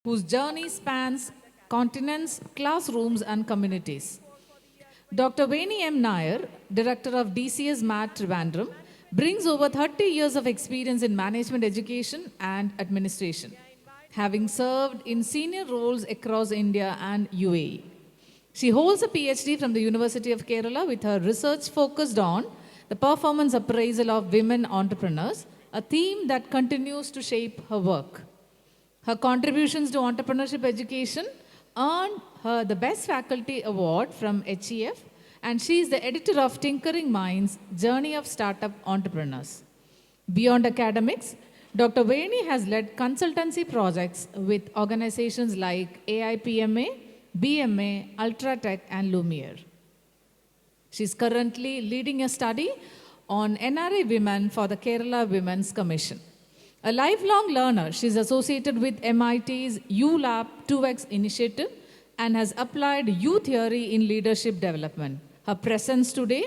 whose journey spans continents, classrooms, and communities. Dr. Veni M. Nair, Director of DCS MAT Trivandrum, brings over 30 years of experience in management education and administration, having served in senior roles across India and UAE. She holds a PhD from the University of Kerala with her research focused on the performance appraisal of women entrepreneurs, a theme that continues to shape her work. Her contributions to entrepreneurship education earned her the Best Faculty Award from HEF, and she is the editor of Tinkering Minds Journey of Startup Entrepreneurs. Beyond academics, Dr. Veni has led consultancy projects with organizations like AIPMA, BMA, Ultratech, and Lumiere. She is currently leading a study on NRI women for the Kerala Women's Commission. A lifelong learner, she is associated with MIT's ULab 2X initiative and has applied U theory in leadership development. Her presence today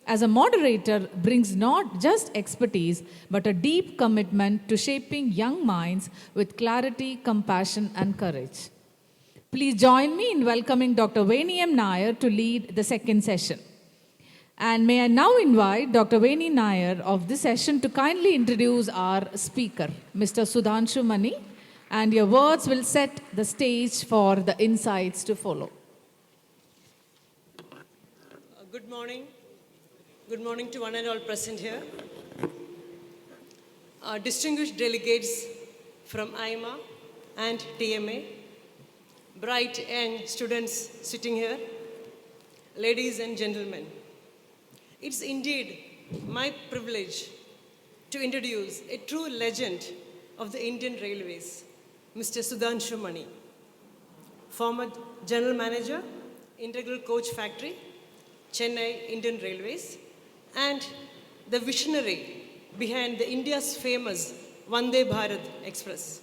as a moderator brings not just expertise, but a deep commitment to shaping young minds with clarity, compassion, and courage. Please join me in welcoming Dr. Veni M. Nair to lead the second session. And may I now invite Dr. Veni Nair of this session to kindly introduce our speaker, Mr. Sudhanshu Mani, and your words will set the stage for the insights to follow. Good morning. Good morning to one and all present here. Distinguished delegates from IMA and TMA, bright young students sitting here, ladies and gentlemen. It's indeed my privilege to introduce a true legend of the Indian Railways, Mr. Sudhanshu Mani, former General Manager, Integral Coach Factory, Chennai Indian Railways, and the visionary behind the India's famous Vande Bharat Express.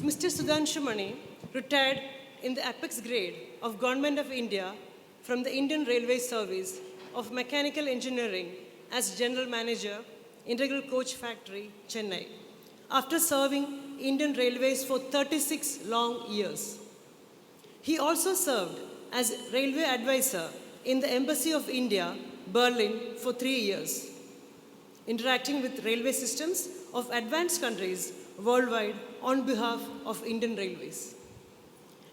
Mr. Sudhanshu Mani retired in the apex grade of Government of India from the Indian Railway Service of Mechanical Engineering as General Manager, Integral Coach Factory, Chennai, after serving Indian Railways for 36 long years. He also served as Railway Advisor in the Embassy of India, Berlin, for 3 years, interacting with railway systems of advanced countries worldwide on behalf of Indian Railways.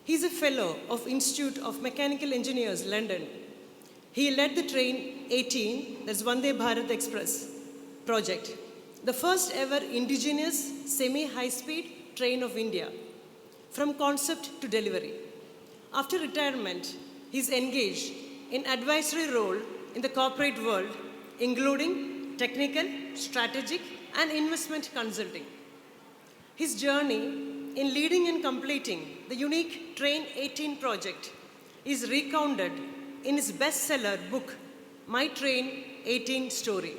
He is a fellow of Institute of Mechanical Engineers, London. He led the Train 18, that's Vande Bharat Express project, the first ever indigenous semi-high-speed train of India, from concept to delivery. After retirement, he is engaged in advisory role in the corporate world, including technical, strategic, and investment consulting. His journey in leading and completing the unique Train 18 project is recounted in his bestseller book, My Train 18 Story.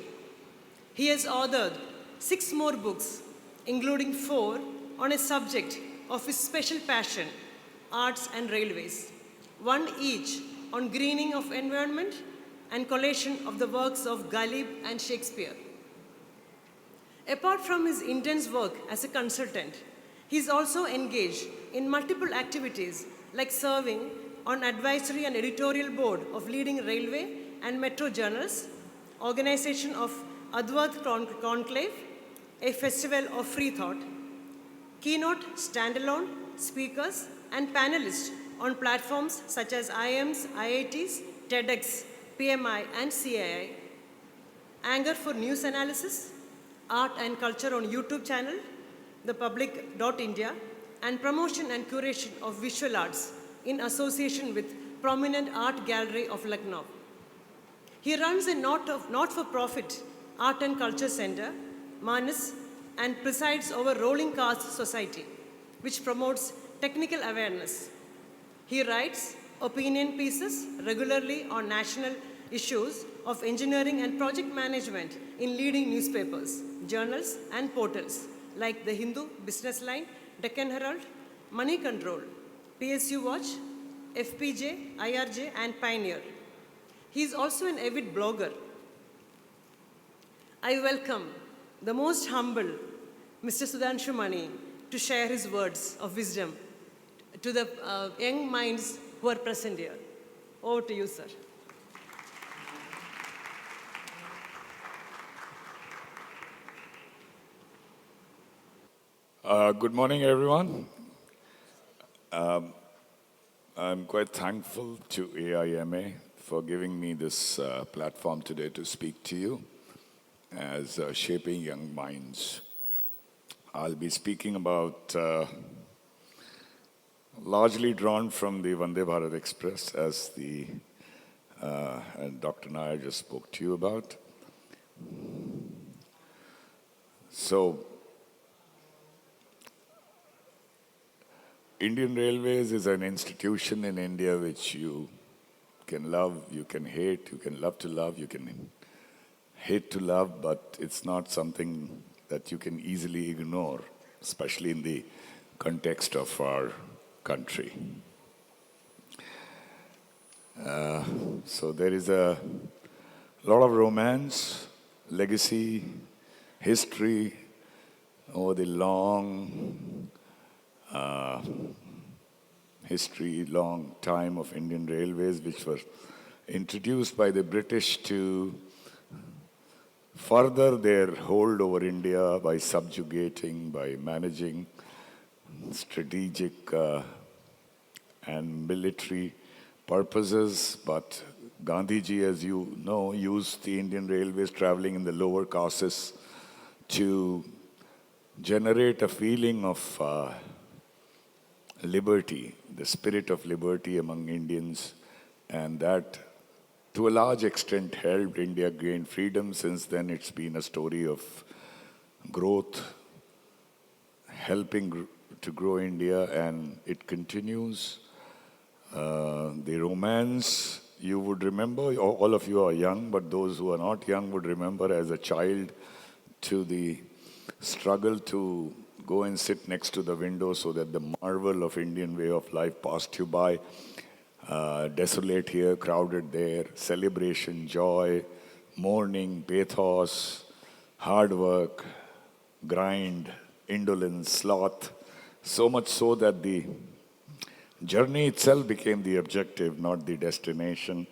He has authored 6 more books, including 4 on a subject of his special passion, arts and railways, 1 each on greening of environment and collation of the works of Ghalib and Shakespeare. Apart from his intense work as a consultant, he is also engaged in multiple activities like serving on advisory and editorial board of leading railway and metro journals, organization of Advait Conclave, a festival of free thought, keynote standalone speakers and panelists on platforms such as IIMs, IITs, TEDx, PMI and CAI, Anger for News Analysis, Art and Culture on YouTube channel, thepublic.india, and promotion and curation of visual arts in association with prominent art gallery of Lucknow. He runs a not-for-profit art and culture center, Manas, and presides over Rolling Cars Society, which promotes technical awareness. He writes opinion pieces regularly on national issues of engineering and project management in leading newspapers, journals, and portals like The Hindu, Business Line, Deccan Herald, Money Control, PSU Watch, FPJ, IRJ, and Pioneer. He is also an avid blogger. I welcome the most humble Mr. Sudhanshu Mani to share his words of wisdom to the young minds who are present here. Over to you, sir. Good morning, everyone. I'm quite thankful to AIMA for giving me this platform today to speak to you as Shaping Young Minds. I'll be speaking about largely drawn from the Vande Bharat Express, as and Dr. Nair just spoke to you about. So, Indian Railways is an institution in India which you can love, you can hate, you can love to love, you can hate to love, but it's not something that you can easily ignore, especially in the context of our country. So there is a lot of romance, legacy, history over the long long time of Indian Railways, which were introduced by the British to further their hold over India by subjugating, by managing strategic and military purposes. But Gandhiji, as you know, used the Indian Railways traveling in the lower castes to generate a feeling of liberty, the spirit of liberty among Indians, and that to a large extent helped India gain freedom. Since then, it's been a story of growth, helping to grow India, and it continues. The romance, you would remember, all of you are young, but those who are not young would remember as a child to the struggle to go and sit next to the window so that the marvel of Indian way of life passed you by. Desolate here, crowded there, celebration, joy, mourning, pathos, hard work, grind, indolence, sloth. So much so that the journey itself became the objective, not the destination.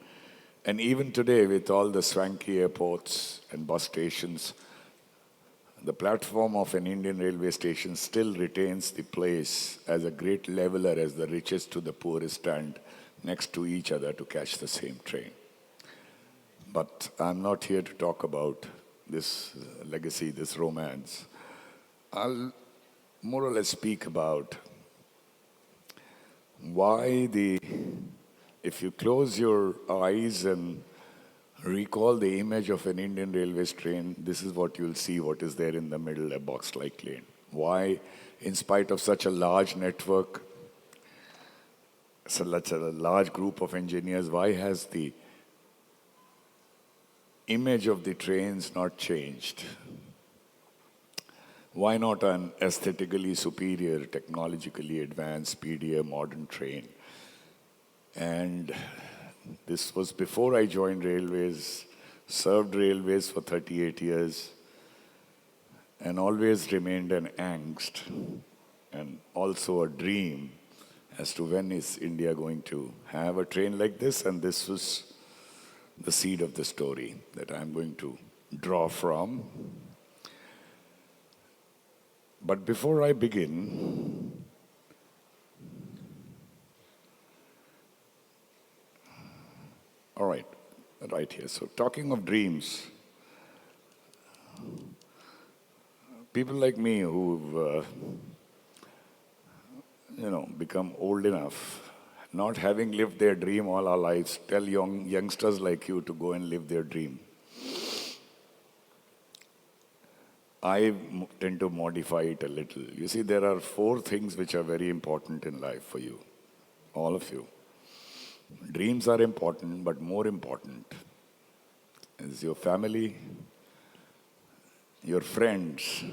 And even today, with all the swanky airports and bus stations, the platform of an Indian railway station still retains the place as a great leveler as the richest to the poorest stand next to each other to catch the same train. But I'm not here to talk about this legacy, this romance. I'll more or less speak about why if you close your eyes and recall the image of an Indian Railways train, this is what you'll see, what is there in the middle, a box-like lane. Why, in spite of such a large network, such a large group of engineers, why has the image of the trains not changed? Why not an aesthetically superior, technologically advanced, speedier, modern train? And this was before I joined railways, served railways for 38 years, and always remained an angst and also a dream as to when is India going to have a train like this. And this was the seed of the story that I'm going to draw from. But before I begin, all right here. So talking of dreams, people like me who've, become old enough, not having lived their dream all our lives, tell youngsters like you to go and live their dream. I tend to modify it a little. You see, there are 4 things which are very important in life for you, all of you. Dreams are important, but more important is your family, your friends,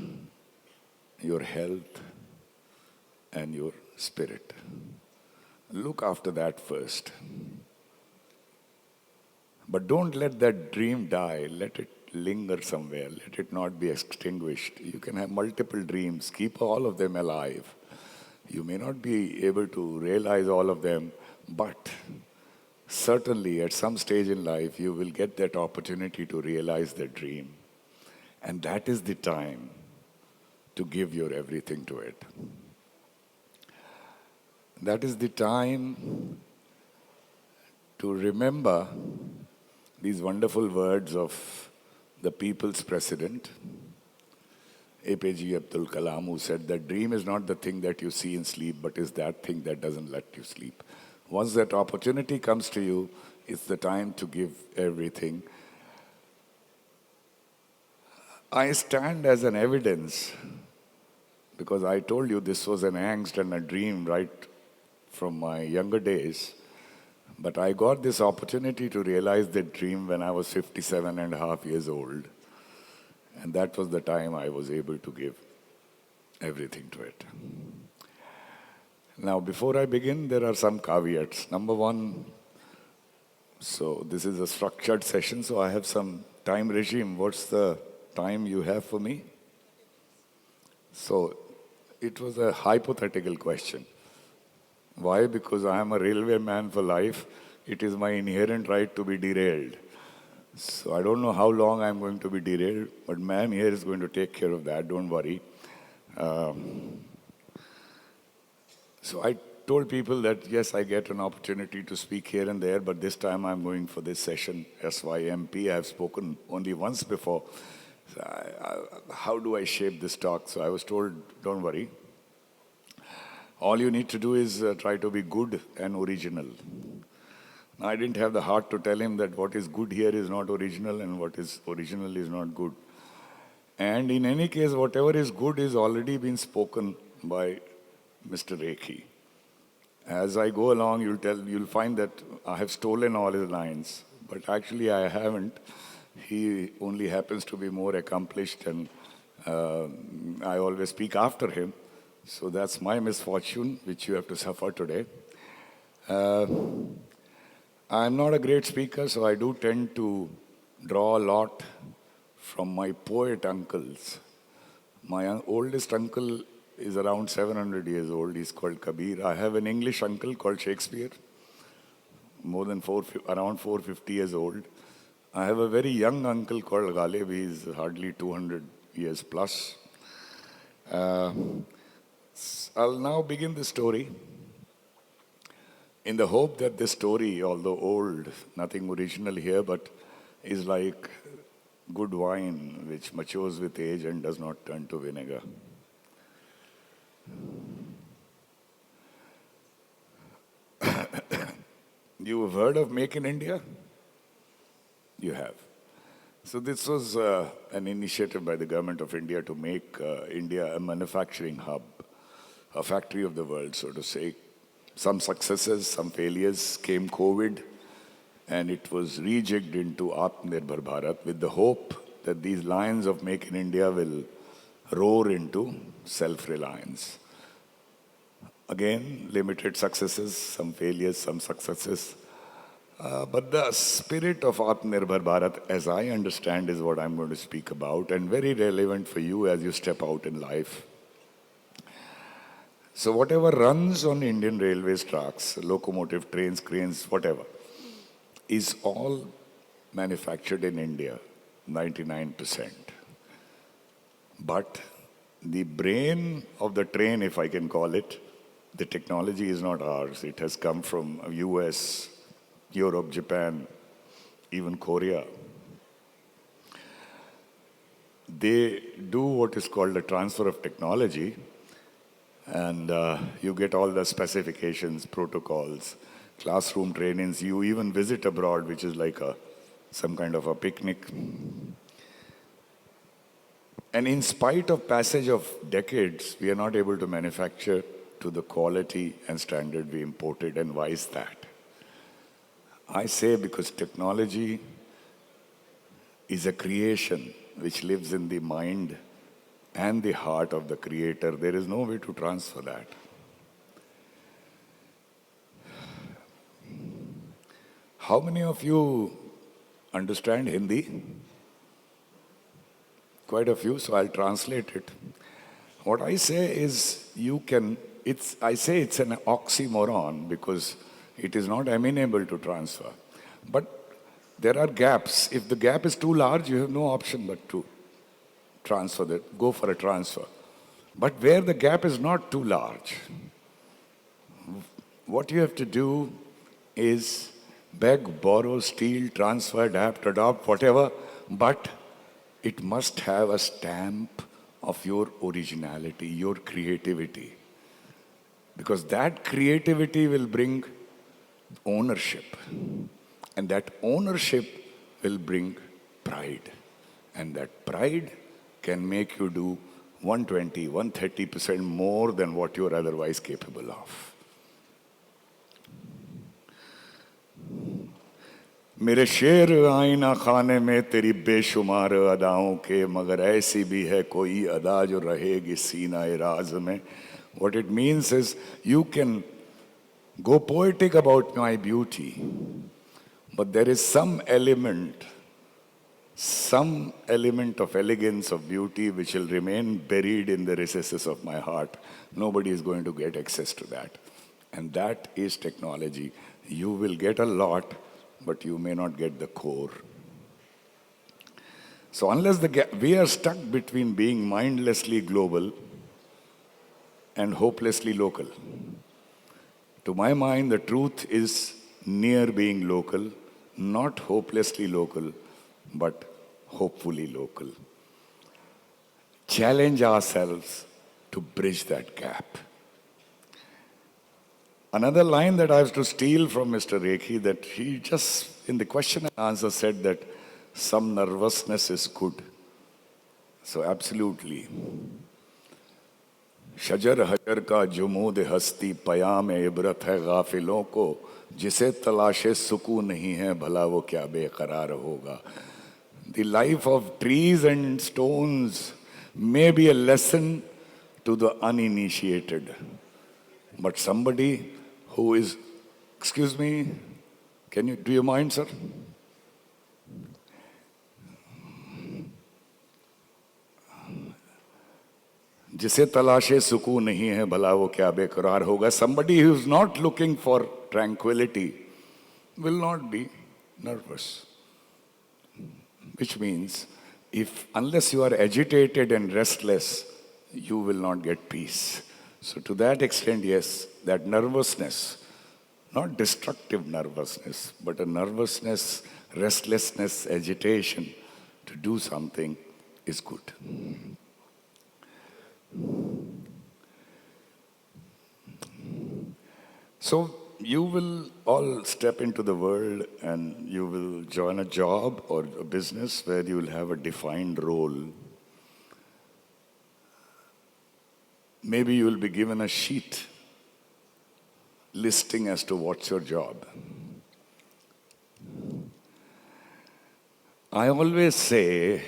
your health, and your spirit. Look after that first. But don't let that dream die. linger somewhere. Let it not be extinguished. You can have multiple dreams. Keep all of them alive. You may not be able to realize all of them, but certainly at some stage in life, you will get that opportunity to realize that dream. And that is the time to give your everything to it. That is the time to remember these wonderful words of the people's president, APJ Abdul Kalam, who said that dream is not the thing that you see in sleep, but is that thing that doesn't let you sleep. Once that opportunity comes to you, it's the time to give everything. I stand as an evidence because I told you this was an angst and a dream right from my younger days. But I got this opportunity to realize that dream when I was 57 and a half years old. And that was the time I was able to give everything to it. Now, before I begin, there are some caveats. Number one, so this is a structured session, so I have some time regime. What's the time you have for me? So, it was a hypothetical question. Why? Because I am a railway man for life. It is my inherent right to be derailed. So I don't know how long I'm going to be derailed, but ma'am here is going to take care of that, don't worry. So I told people that yes, I get an opportunity to speak here and there, but this time I'm going for this session, SYMP. I have spoken only once before. So how do I shape this talk? So I was told, don't worry. All you need to do is try to be good and original. Now, I didn't have the heart to tell him that what is good here is not original and what is original is not good. And in any case, whatever is good is already been spoken by Mr. Rekhi. As I go along, you'll find that I have stolen all his lines, but actually I haven't. He only happens to be more accomplished, and I always speak after him. So that's my misfortune, which you have to suffer today. I'm not a great speaker, so I do tend to draw a lot from my poet uncles. My oldest uncle is around 700 years old. He's called Kabir. I have an English uncle called Shakespeare, around 450 years old. I have a very young uncle called Ghalib. He's hardly 200 years plus. I'll now begin the story in the hope that this story, although old, nothing original here, but is like good wine which matures with age and does not turn to vinegar. You have heard of Make in India? You have. So this was an initiative by the government of India to make India a manufacturing hub, a factory of the world, so to say. Some successes, some failures. Came COVID, and it was rejigged into Atmanirbhar Bharat with the hope that these lines of Make in India will roar into self-reliance. Again, limited successes, some failures, some successes. But the spirit of Atmanirbhar Bharat, as I understand, is what I'm going to speak about, and very relevant for you as you step out in life. So whatever runs on Indian Railways tracks, locomotive, trains, cranes, whatever, is all manufactured in India, 99%. But the brain of the train, if I can call it, the technology is not ours. It has come from US, Europe, Japan, even Korea. They do what is called a transfer of technology, and you get all the specifications, protocols, classroom trainings. You even visit abroad, which is like some kind of a picnic. And in spite of passage of decades, we are not able to manufacture to the quality and standard we imported. And why is that? I say because technology is a creation which lives in the mind and the heart of the creator. There is no way to transfer that. How many of you understand Hindi? quite a few, so I'll translate it. What I say is I say it's an oxymoron because it is not amenable to transfer. But there are gaps. If the gap is too large, you have no option but to transfer that, go for a transfer. But where the gap is not too large, what you have to do is beg, borrow, steal, transfer, adapt, adopt, whatever, but it must have a stamp of your originality, your creativity. Because that creativity will bring ownership. And that ownership will bring pride. And that pride can make you do 120, 130% more than what you're otherwise capable of. मेरे शेर आईना खाने में तेरी बेशुमार अदाओं के मगर ऐसी भी है कोई अदा जो रहेगी सीना राज में. What it means is you can go poetic about my beauty, but there is some element of elegance, of beauty, which will remain buried in the recesses of my heart. Nobody is going to get access to that. And that is technology. You will get a lot, but you may not get the core. So unless we are stuck between being mindlessly global and hopelessly local. To my mind, the truth is near being local, not hopelessly local, but hopefully local. Challenge ourselves to bridge that gap. Another line that I have to steal from Mr. Rekhi, that he just, in the question and answer, said that some nervousness is good. So absolutely. शजर हजर का जुमूद हस्ती पयाम इबरत है गाफिलों को जिसे तलाशे सुकून नहीं है भला वो क्या बेकरार होगा. The life of trees and stones may be a lesson to the uninitiated, but somebody who is, excuse me, do you mind, sir? जिसे तलाशे सुकून नहीं है भला वो क्या बेकरार होगा. Somebody who is not looking for tranquility will not be nervous. Which means, unless you are agitated and restless, you will not get peace. So to that extent, yes, that nervousness, not destructive nervousness, but a nervousness, restlessness, agitation to do something is good. So you will all step into the world and you will join a job or a business where you will have a defined role. Maybe you will be given a sheet listing as to what's your job. I always say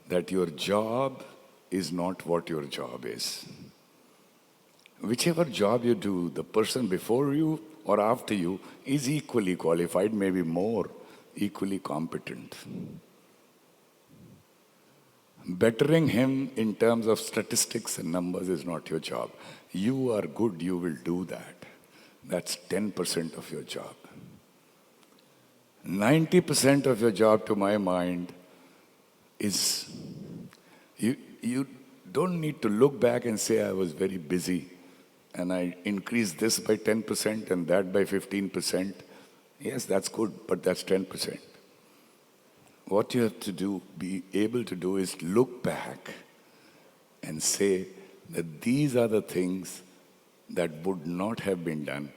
that your job is not what your job is. Whichever job you do, the person before you or after you is equally qualified, maybe more, equally competent. Bettering him in terms of statistics and numbers is not your job. You are good, you will do that. That's 10% of your job. 90% of your job, to my mind, is you don't need to look back and say, I was very busy and I increased this by 10% and that by 15%. Yes, that's good, but that's 10%. What you have to do, be able to do, is look back and say that these are the things that would not have been done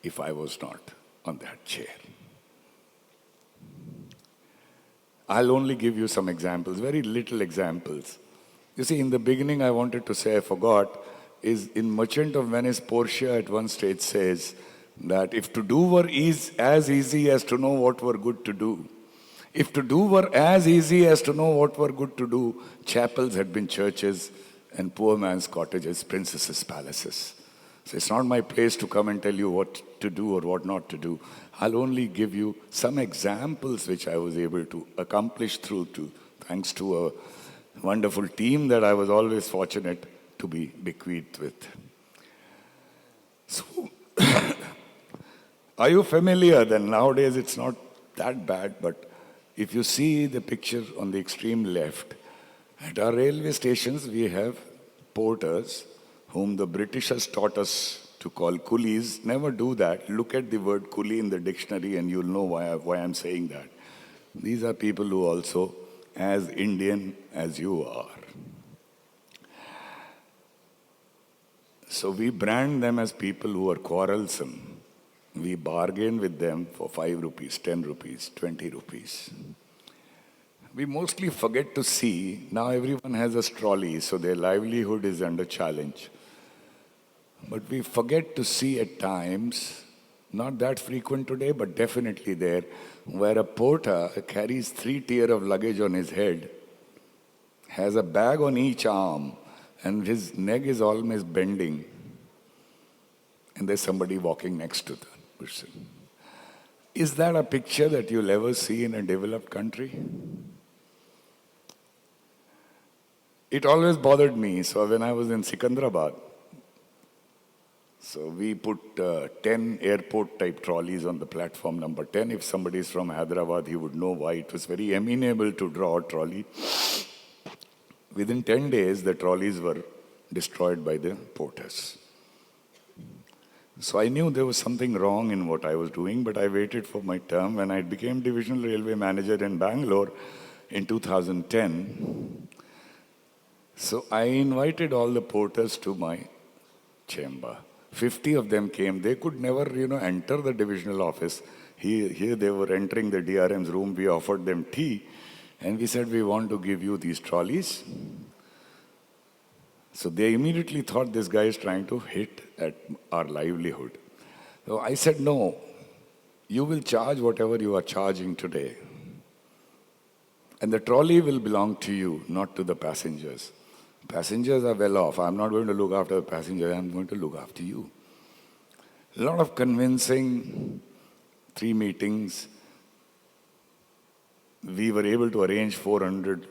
if I was not on that chair. I'll only give you some examples, very little examples. You see, in the beginning, I wanted to say, I forgot, is in Merchant of Venice, Portia at one stage says that if to do were as easy as to know what were good to do, if to do were as easy as to know what were good to do, chapels had been churches and poor man's cottages, princesses' palaces. So it's not my place to come and tell you what to do or what not to do. I'll only give you some examples which I was able to accomplish thanks to a wonderful team that I was always fortunate to be bequeathed with. So, are you familiar? Then nowadays it's not that bad, but if you see the picture on the extreme left, at our railway stations we have porters whom the Britishers taught us to call coolies. Never do that. Look at the word coolie in the dictionary and you'll know why I'm saying that. These are people who also as Indian as you are. So we brand them as people who are quarrelsome. We bargain with them for 5 rupees, 10 rupees, 20 rupees. We mostly forget to see, now everyone has a trolley, so their livelihood is under challenge. But we forget to see at times, not that frequent today, but definitely there, where a porter carries 3 tiers of luggage on his head, has a bag on each arm, and his neck is almost bending, and there's somebody walking next to the person. Is that a picture that you'll ever see in a developed country? It always bothered me. So when I was in Sikandrabad, so we put 10 airport type trolleys on the platform number 10. If somebody is from Hyderabad, he would know why. It was very amenable to draw a trolley. Within 10 days, the trolleys were destroyed by the porters. So I knew there was something wrong in what I was doing, but I waited for my term. When I became divisional railway manager in Bangalore in 2010, so I invited all the porters to my chamber. 50 of them came. They could never, enter the divisional office. Here they were entering the DRM's room. We offered them tea. And we said, we want to give you these trolleys. So they immediately thought this guy is trying to hit at our livelihood. So I said, no, you will charge whatever you are charging today. And the trolley will belong to you, not to the passengers. Passengers are well off. I'm not going to look after the passenger. I'm going to look after you. A lot of convincing, 3 meetings. We were able to arrange 400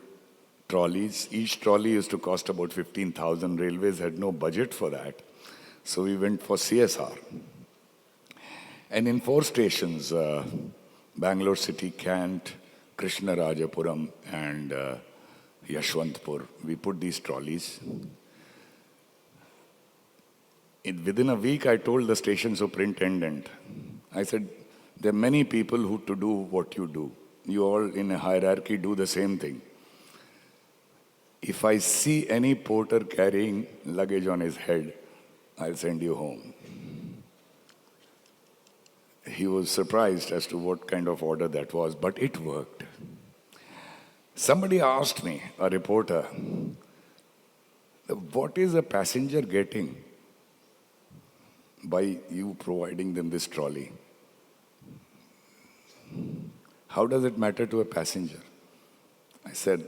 trolleys. Each trolley used to cost about 15,000. Railways had no budget for that. So we went for CSR. And in 4 stations, Bangalore City, Kant, Krishnarajapuram, and Yashwantpur, we put these trolleys. Within a week, I told the station superintendent, I said, there are many people who to do what you do. You all in a hierarchy do the same thing. If I see any porter carrying luggage on his head, I'll send you home. He was surprised as to what kind of order that was, but it worked. Somebody asked me, a reporter, what is a passenger getting by you providing them this trolley? How does it matter to a passenger? I said,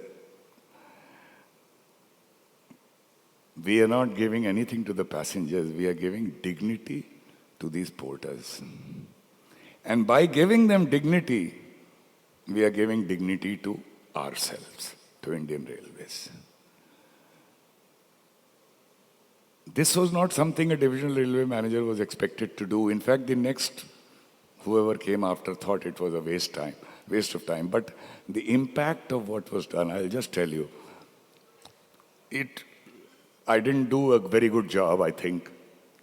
we are not giving anything to the passengers. We are giving dignity to these porters. And by giving them dignity, we are giving dignity to ourselves, to Indian Railways. This was not something a divisional railway manager was expected to do. In fact, the next, whoever came after thought it was a waste of time. But the impact of what was done, I'll just tell you, I didn't do a very good job, I think.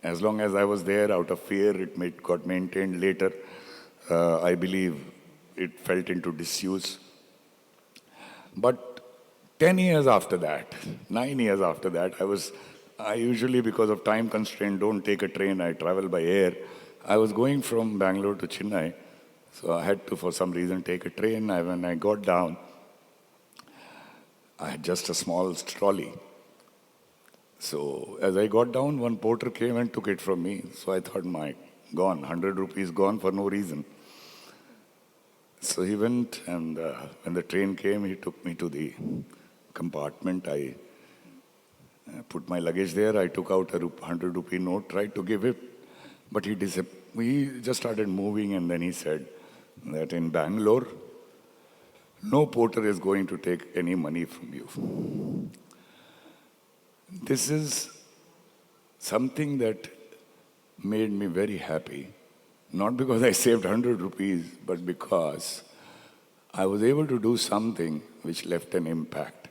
As long as I was there, out of fear, it got maintained later. I believe it fell into disuse. But 10 years after that, 9 years after that, I usually, because of time constraint, don't take a train, I travel by air. I was going from Bangalore to Chennai, so I had to, for some reason, take a train. When I got down, I had just a small trolley. So as I got down, one porter came and took it from me. So I thought, gone, 100 rupees gone for no reason. So he went, and when the train came, he took me to the compartment. I put my luggage there. I took out a 100 rupee note, tried to give it, but he just started moving, and then he said that in Bangalore, No porter is going to take any money from you. This is something that made me very happy. Not because I saved 100 rupees, but because I was able to do something which left an impact.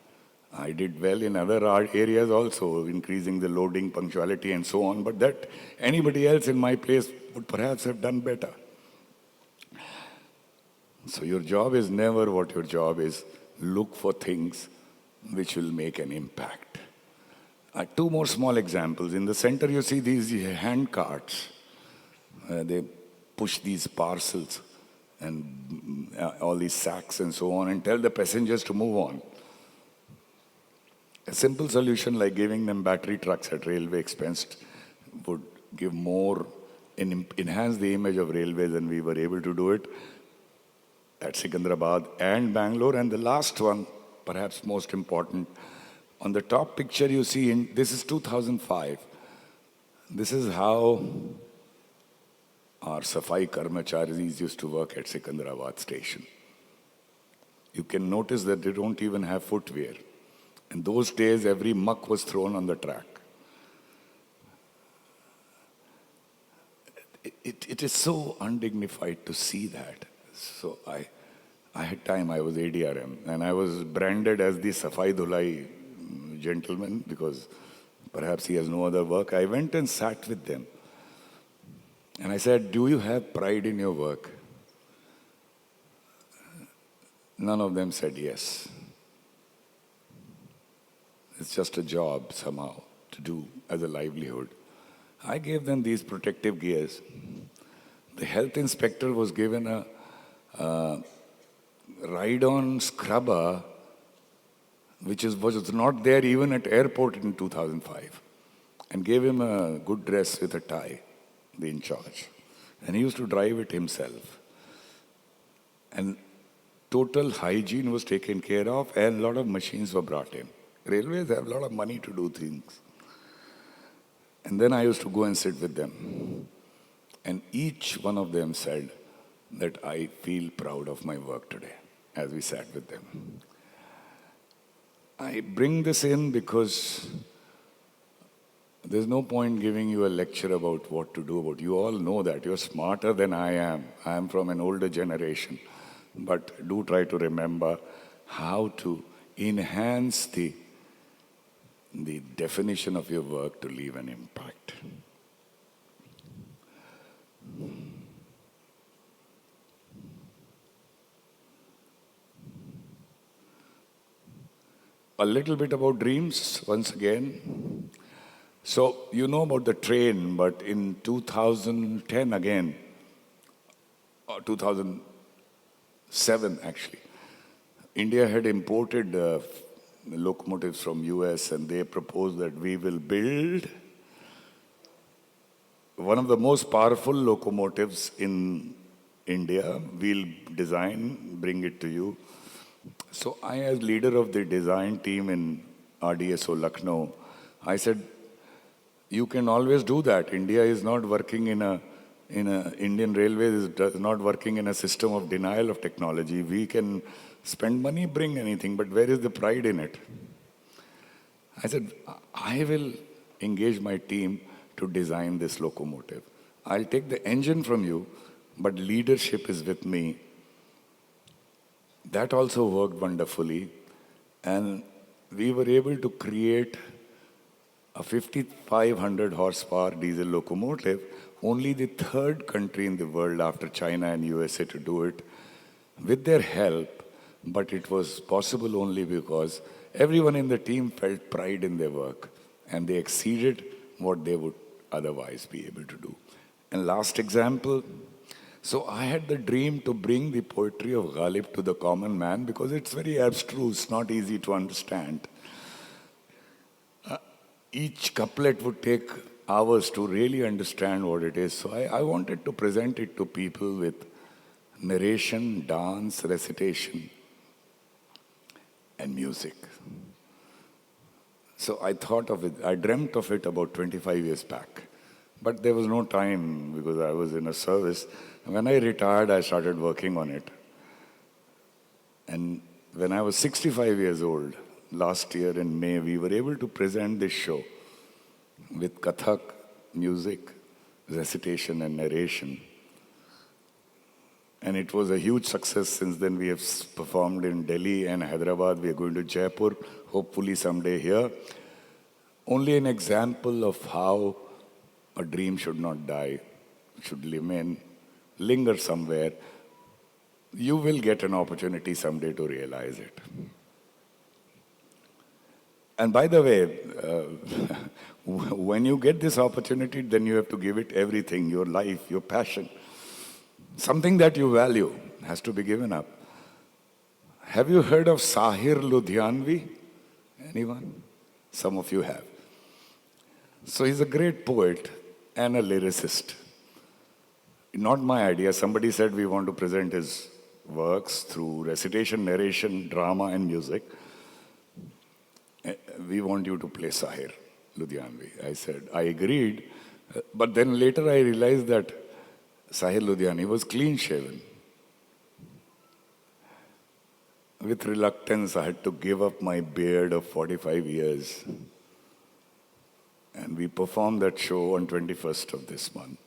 I did well in other areas also, increasing the loading, punctuality, and so on, but that anybody else in my place would perhaps have done better. So your job is never what your job is. Look for things which will make an impact. Two more small examples. In the center, you see these hand carts. They push these parcels and all these sacks and so on and tell the passengers to move on. A simple solution like giving them battery trucks at railway expense would give more, enhance the image of railways, and we were able to do it at Secunderabad and Bangalore. And the last one, perhaps most important, on the top picture you see, this is 2005. This is how our Safai Karmacharis used to work at Secunderabad station. You can notice that they don't even have footwear. In those days, every muck was thrown on the track. It is so undignified to see that. So I had time, I was ADRM, and I was branded as the Safai Dhulai gentleman because perhaps he has no other work. I went and sat with them. And I said, do you have pride in your work? None of them said yes. It's just a job somehow to do as a livelihood. I gave them these protective gears. The health inspector was given a ride-on scrubber which was not there even at airport in 2005, and gave him a good dress with a tie, the in charge. And he used to drive it himself. And total hygiene was taken care of, and a lot of machines were brought in. Railways have a lot of money to do things. And then I used to go and sit with them. And each one of them said that I feel proud of my work today as we sat with them. I bring this in because there's no point giving you a lecture about what to do about. You all know that. You're smarter than I am. I am from an older generation. But do try to remember how to enhance the definition of your work to leave an impact. A little bit about dreams, once again. So, you know about the train, but in 2010 again, or 2007 actually, India had imported locomotives from US, and they proposed that we will build one of the most powerful locomotives in India. We'll design, bring it to you. So I, as leader of the design team in RDSO Lucknow, I said, you can always do that. India is not working Indian Railways is not working in a system of denial of technology. We can spend money, bring anything, but where is the pride in it? I said, I will engage my team to design this locomotive. I'll take the engine from you, but leadership is with me. That also worked wonderfully, and we were able to create a 5,500 horsepower diesel locomotive, only the third country in the world after China and USA to do it, with their help, but it was possible only because everyone in the team felt pride in their work, and they exceeded what they would otherwise be able to do. And last example, so I had the dream to bring the poetry of Ghalib to the common man because it's very abstruse, not easy to understand. Each couplet would take hours to really understand what it is. So I wanted to present it to people with narration, dance, recitation, and music. So I thought of it, I dreamt of it about 25 years back. But there was no time because I was in a service. When I retired, I started working on it. And when I was 65 years old, last year in May, we were able to present this show with Kathak, music, recitation, and narration. And it was a huge success. Since then, we have performed in Delhi and Hyderabad. We are going to Jaipur, hopefully someday here. Only an example of how a dream should not die, should remain, linger somewhere. You will get an opportunity someday to realize it. And by the way, when you get this opportunity, then you have to give it everything, your life, your passion. Something that you value has to be given up. Have you heard of Sahir Ludhianvi? Anyone? Some of you have. So he's a great poet and a lyricist. Not my idea. Somebody said we want to present his works through recitation, narration, drama, and music. We want you to play Sahir Ludhianvi. I said, I agreed. But then later I realized that Sahir Ludhianvi was clean shaven. With reluctance, I had to give up my beard of 45 years. And we performed that show on 21st of this month.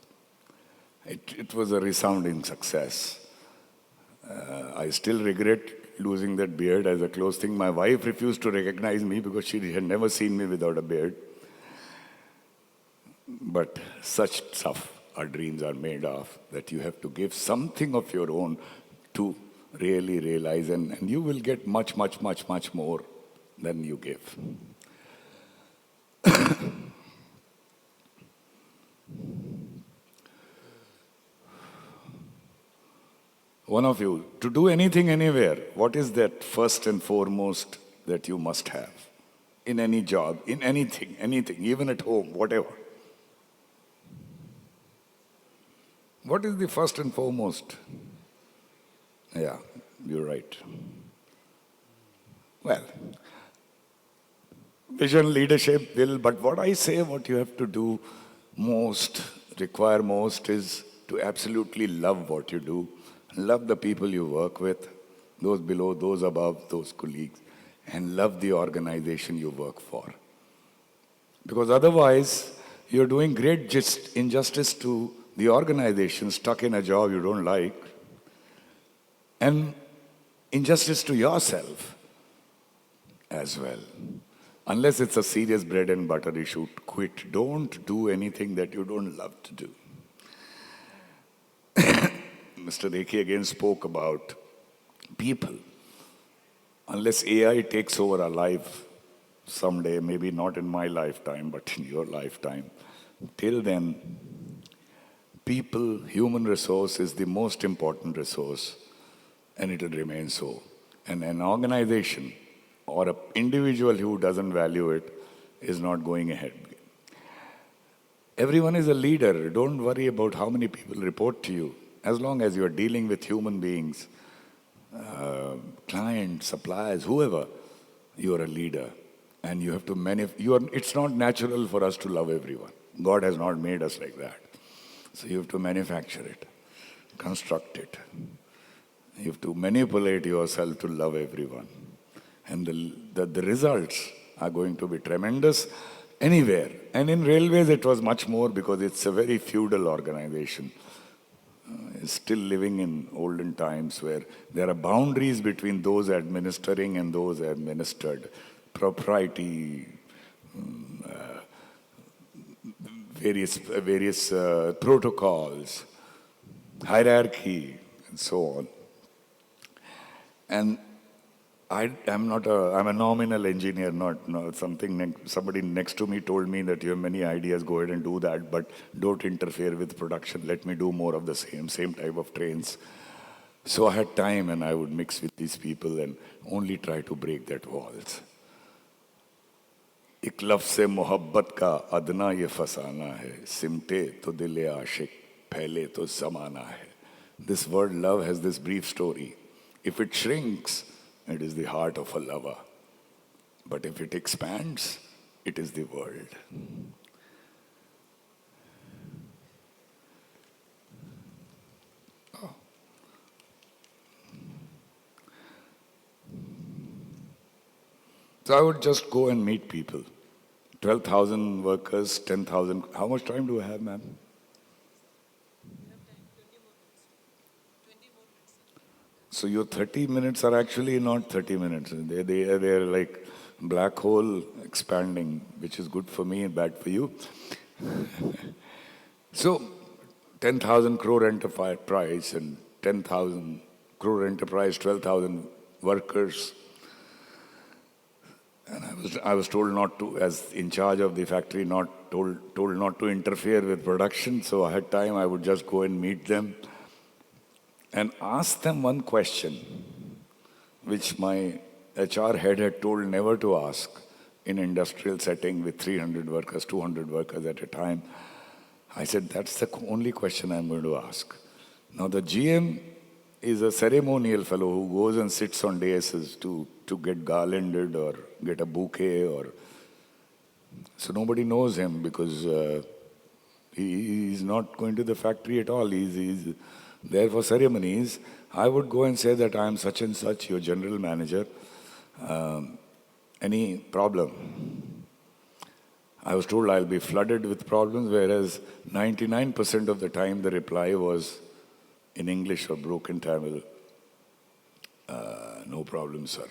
It was a resounding success. I still regret losing that beard as a close thing. My wife refused to recognize me because she had never seen me without a beard. But such stuff our dreams are made of, that you have to give something of your own to really realize, and you will get much, much, much, much more than you give. One of you, to do anything anywhere, what is that first and foremost that you must have? In any job, in anything, even at home, whatever. What is the first and foremost? Yeah, you're right. Well, vision, leadership, will, but what I say, what you have to do most, require most, is to absolutely love what you do. Love the people you work with, those below, those above, those colleagues, and love the organization you work for. Because otherwise, you're doing great injustice to the organization stuck in a job you don't like, and injustice to yourself as well. Unless it's a serious bread and butter issue, quit. Don't do anything that you don't love to do. Mr. Rekhi again spoke about people. Unless AI takes over our life someday, maybe not in my lifetime, but in your lifetime, till then, people, human resource is the most important resource, and it will remain so. And an organization or an individual who doesn't value it is not going ahead. Everyone is a leader. Don't worry about how many people report to you. As long as you are dealing with human beings, clients, suppliers, whoever, you are a leader. And you have to it's not natural for us to love everyone. God has not made us like that. So you have to manufacture it, construct it. You have to manipulate yourself to love everyone. And the results are going to be tremendous anywhere. And in railways, it was much more because it's a very feudal organization. It's still living in olden times where there are boundaries between those administering and those administered. Propriety, various protocols, hierarchy, and so on. And I'm a nominal engineer, not something. Somebody next to me told me that you have many ideas, go ahead and do that, but don't interfere with production. Let me do more of the same type of trains. So I had time, and I would mix with these people and only try to break that walls. एक लफ्ज़ से मोहब्बत का अदना ये फसाना है, सिमटे तो दिल आशिक, फैले तो ज़माना है. This word love has this brief story. If it shrinks, it is the heart of a lover. But if it expands, it is the world. So I would just go and meet people. 12,000 workers, 10,000. How much time do I have, ma'am? So your 30 minutes are actually not 30 minutes. They're like black hole expanding, which is good for me and bad for you. So 10,000 crore enterprise and 10,000 crore enterprise, 12,000 workers. And I was told not to, as in charge of the factory, told not to interfere with production. So I had time, I would just go and meet them and ask them one question, which my HR head had told never to ask in industrial setting with 300 workers, 200 workers at a time. I said, that's the only question I'm going to ask. Now the GM is a ceremonial fellow who goes and sits on daises to get garlanded or get a bouquet, or so nobody knows him because he's not going to the factory at all. He's there for ceremonies. I would go and say that I am such and such, your general manager. Any problem? I was told I'll be flooded with problems, whereas 99% of the time the reply was in English or broken Tamil. No problem, sir.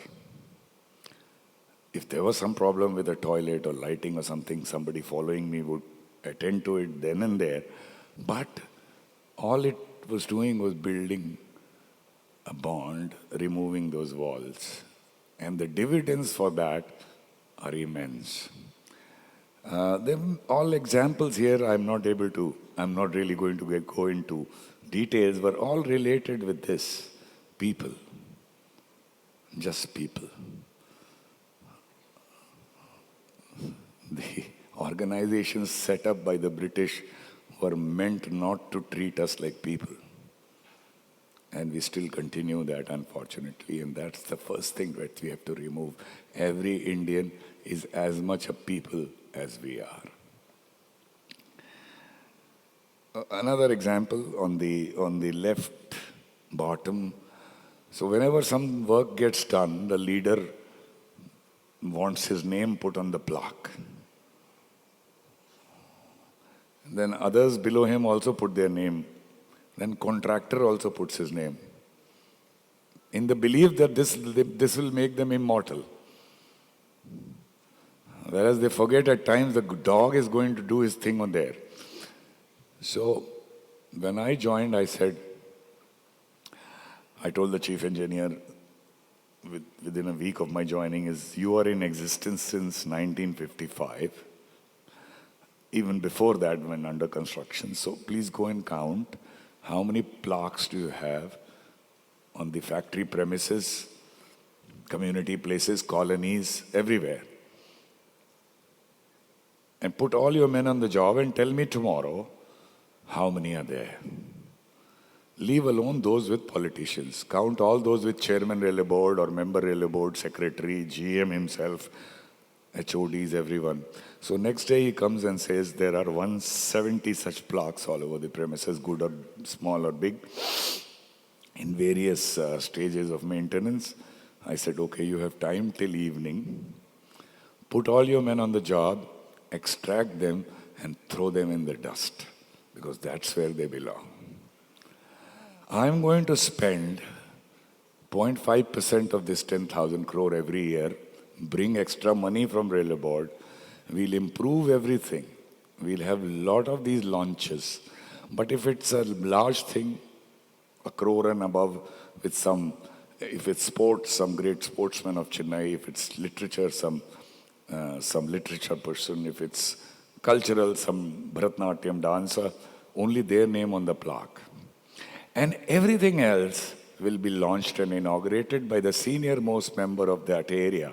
If there was some problem with a toilet or lighting or something, somebody following me would attend to it then and there. But all it was doing was building a bond, removing those walls. And the dividends for that are immense. There are all examples here. I'm not really going to go into details, but all related with this. People. Just people. The organizations set up by the British were meant not to treat us like people. And we still continue that, unfortunately, and that's the first thing that we have to remove. Every Indian is as much a people as we are. Another example on the left bottom. So whenever some work gets done, the leader wants his name put on the plaque. Then others below him also put their name. Then contractor also puts his name. In the belief that this will make them immortal. Whereas they forget at times the dog is going to do his thing on there. So when I joined, I told the chief engineer within a week of my joining you are in existence since 1955. Even before that, when under construction. So please go and count how many plaques do you have on the factory premises, community places, colonies, everywhere. And put all your men on the job and tell me tomorrow how many are there. Leave alone those with politicians. Count all those with chairman railway board or member railway board, secretary, GM himself, HODs, everyone. So next day he comes and says there are 170 such plaques all over the premises, good or small or big, in various stages of maintenance. I said, okay, you have time till evening. Put all your men on the job, extract them and throw them in the dust, because that's where they belong. I'm going to spend 0.5% of this 10,000 crore every year, bring extra money from railway board. We'll improve everything. We'll have a lot of these launches. But if it's a large thing, a crore and above, with if it's sports, some great sportsman of Chennai, if it's literature, some literature person, if it's cultural, some Bharatanatyam dancer, only their name on the plaque. And everything else will be launched and inaugurated by the senior-most member of that area,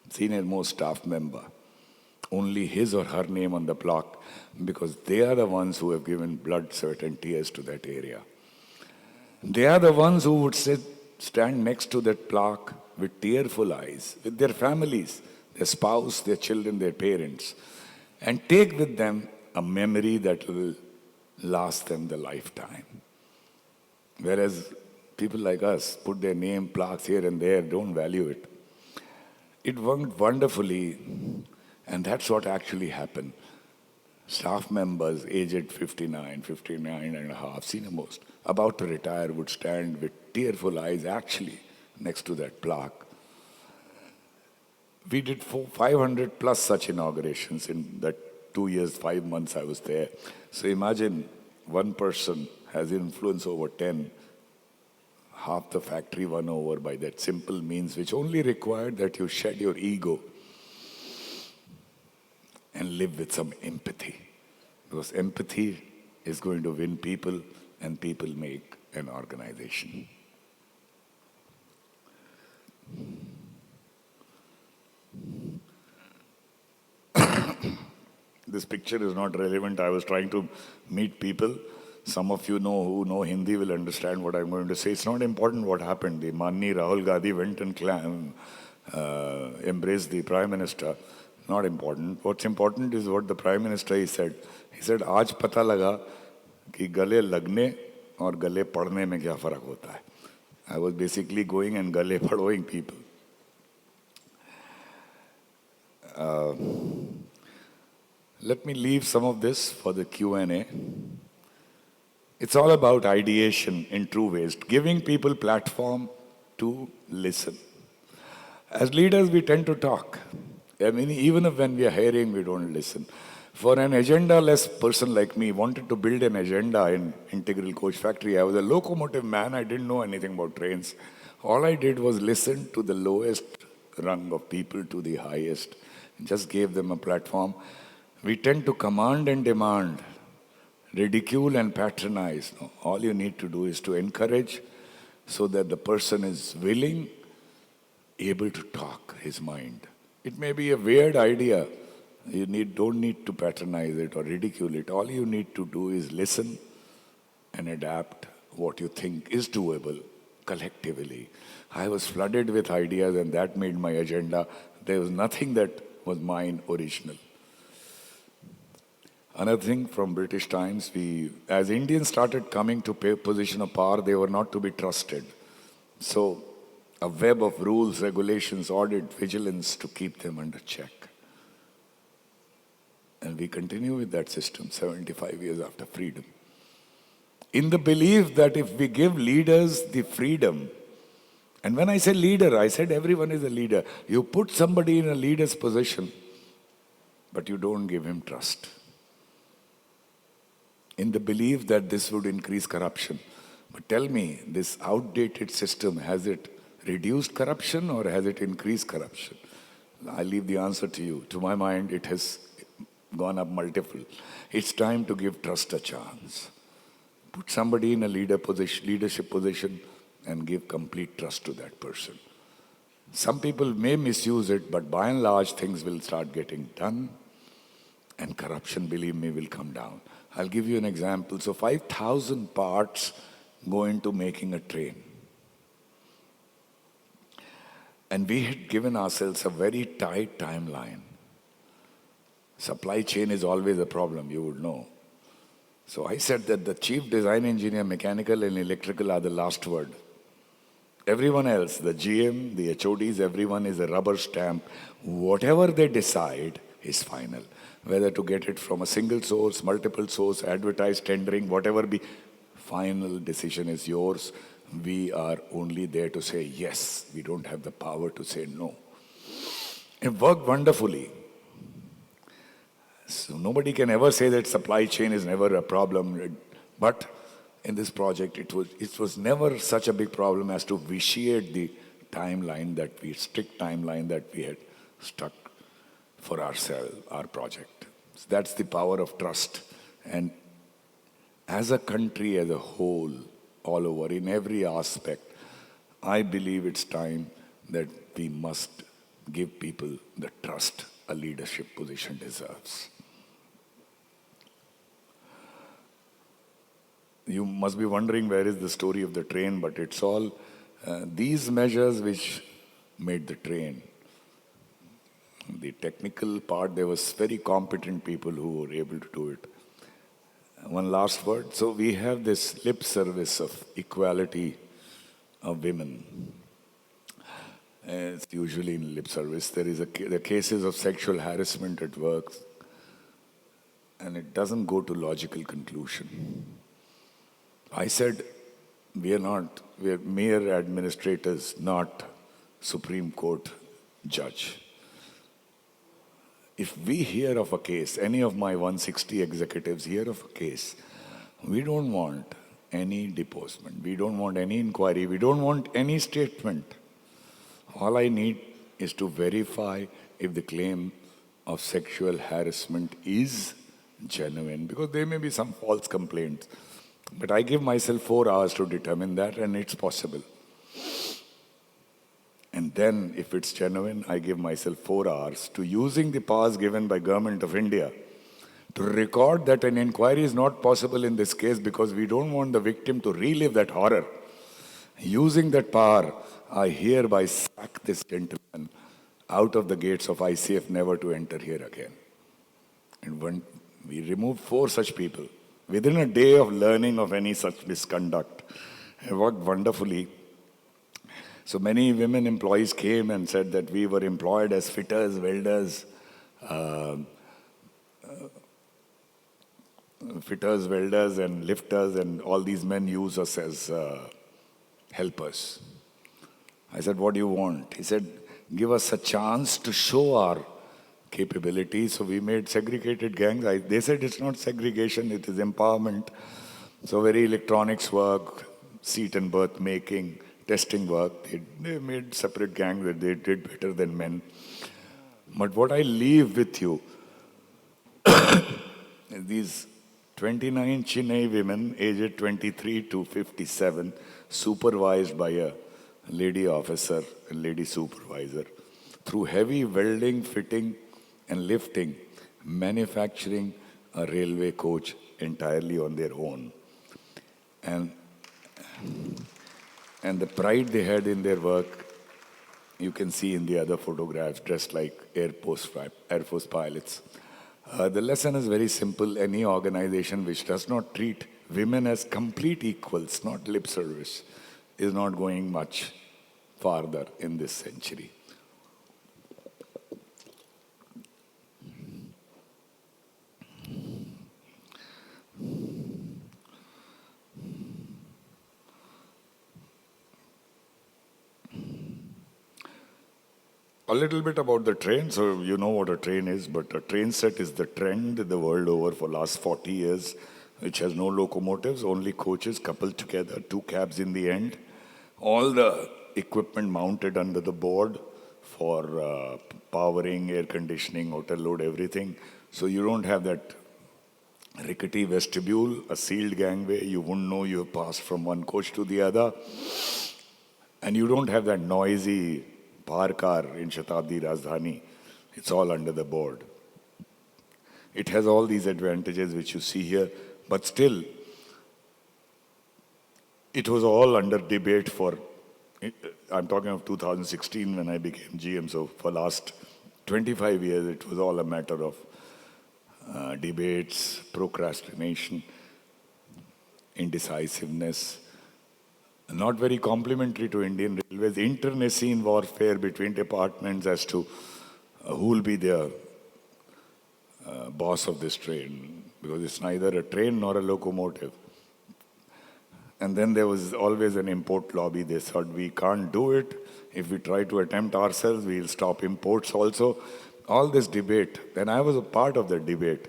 senior-most staff member. Only his or her name on the plaque, because they are the ones who have given blood, sweat and tears to that area. They are the ones who would stand next to that plaque with tearful eyes, with their families, their spouse, their children, their parents, and take with them a memory that will last them the lifetime. Whereas people like us put their name, plaques here and there, don't value it. It worked wonderfully, and that's what actually happened. Staff members aged 59, 59 and a half, senior most, about to retire, would stand with tearful eyes actually next to that plaque. We did 500 plus such inaugurations in that 2 years, 5 months I was there. So imagine one person has influence over 10, half the factory won over by that simple means, which only required that you shed your ego and live with some empathy. Because empathy is going to win people, and people make an organization. This picture is not relevant. I was trying to meet people. Some of you know who know Hindi will understand what I'm going to say. It's not important what happened. The Manni Rahul Gandhi went and embraced the Prime Minister. Not important. What's important is what the Prime Minister he said. He said, आज पता लगा कि गले लगने और गले पड़ने में क्या फर्क होता है. I was basically going and gale padwing people. Let me leave some of this for the Q&A. It's all about ideation in true ways, giving people platform to listen. As leaders, we tend to talk. I mean, even when we are hearing, we don't listen. For an agenda-less person like me, wanted to build an agenda in Integral Coach Factory. I was a locomotive man. I didn't know anything about trains. All I did was listen to the lowest rung of people to the highest. Just gave them a platform. We tend to command and demand, ridicule and patronize. No, all you need to do is to encourage so that the person is willing, able to talk his mind. It may be a weird idea. You don't need to patronize it or ridicule it. All you need to do is listen and adapt what you think is doable collectively. I was flooded with ideas, and that made my agenda. There was nothing that was mine original. Another thing from British times, as Indians started coming to position of power, they were not to be trusted. So a web of rules, regulations, audit, vigilance to keep them under check. And we continue with that system 75 years after freedom. In the belief that if we give leaders the freedom, and when I say leader, I said everyone is a leader. You put somebody in a leader's position, but you don't give him trust. In the belief that this would increase corruption. But tell me, this outdated system, has it reduced corruption or has it increased corruption? I leave the answer to you. To my mind, it has gone up multiple. It's time to give trust a chance. Put somebody in a leadership position and give complete trust to that person. Some people may misuse it, but by and large, things will start getting done, and corruption, believe me, will come down. I'll give you an example. So 5,000 parts go into making a train. And we had given ourselves a very tight timeline. Supply chain is always a problem, you would know. So I said that the chief design engineer, mechanical and electrical, are the last word. Everyone else, the GM, the HODs, everyone is a rubber stamp. Whatever they decide is final. Whether to get it from a single source, multiple source, advertise, tendering, whatever be, final decision is yours. We are only there to say yes. We don't have the power to say no. It worked wonderfully. So nobody can ever say that supply chain is never a problem. But in this project, it was never such a big problem as to vitiate the strict timeline that we had stuck for ourselves, our project. So that's the power of trust. And as a country as a whole, all over, in every aspect, I believe it's time that we must give people the trust a leadership position deserves. You must be wondering where is the story of the train, but it's all these measures which made the train. The technical part, there was very competent people who were able to do it. One last word. So we have this lip service of equality of women. It's usually in lip service. There is the cases of sexual harassment at work, and it doesn't go to logical conclusion. I said, we are mere administrators, not Supreme Court judge. If we hear of a case, any of my 160 executives hear of a case, we don't want any deposement. We don't want any inquiry. We don't want any statement. All I need is to verify if the claim of sexual harassment is genuine, because there may be some false complaints. But I give myself 4 hours to determine that, and it's possible. And then, if it's genuine, I give myself 4 hours to using the powers given by Government of India to record that an inquiry is not possible in this case because we don't want the victim to relive that horror. Using that power, I hereby sack this gentleman out of the gates of ICF, never to enter here again. And when we removed 4 such people, within a day of learning of any such misconduct, it worked wonderfully. So many women employees came and said that we were employed as fitters, welders, and lifters, and all these men use us as helpers. I said, what do you want? He said, give us a chance to show our capabilities. So we made segregated gangs. They said it's not segregation, it is empowerment. So very electronics work, seat and berth making, testing work. They made separate gangs that they did better than men. But what I leave with you is these 29 Chennai women, aged 23 to 57, supervised by a lady officer, a lady supervisor, through heavy welding, fitting, and lifting, manufacturing a railway coach entirely on their own. And the pride they had in their work, you can see in the other photographs, dressed like Air Force pilots. The lesson is very simple. Any organization which does not treat women as complete equals, not lip service, is not going much farther in this century. A little bit about the train. So you know what a train is, but a train set is the trend the world over for last 40 years, which has no locomotives, only coaches coupled together, 2 cabs in the end. All the equipment mounted under the board for powering, air conditioning, hotel load, everything. So you don't have that rickety vestibule, a sealed gangway. You wouldn't know you have passed from one coach to the other. And you don't have that noisy power car in Shatabdi Rajdhani. It's all under the board. It has all these advantages which you see here, but still, it was all under debate for, I'm talking of 2016 when I became GM, so for last 25 years it was all a matter of debates, procrastination, indecisiveness, not very complimentary to Indian Railways, internecine warfare between departments as to who will be the boss of this train, because it's neither a train nor a locomotive. And then there was always an import lobby. They thought we can't do it. If we try to attempt ourselves, we'll stop imports also. All this debate, and I was a part of that debate.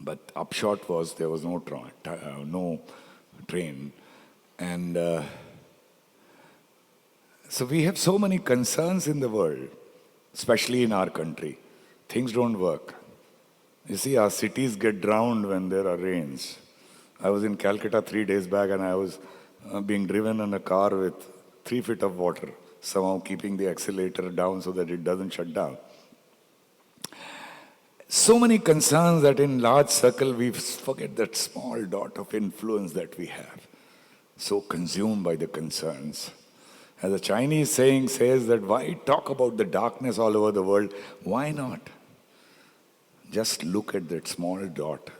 But upshot was there was no train. And so we have so many concerns in the world, especially in our country. Things don't work. You see, our cities get drowned when there are rains. I was in Calcutta 3 days back, and I was being driven in a car with 3 feet of water, somehow keeping the accelerator down so that it doesn't shut down. So many concerns that in large circle we forget that small dot of influence that we have. So consumed by the concerns. As a Chinese saying says that why talk about the darkness all over the world? Why not? Just look at that small dot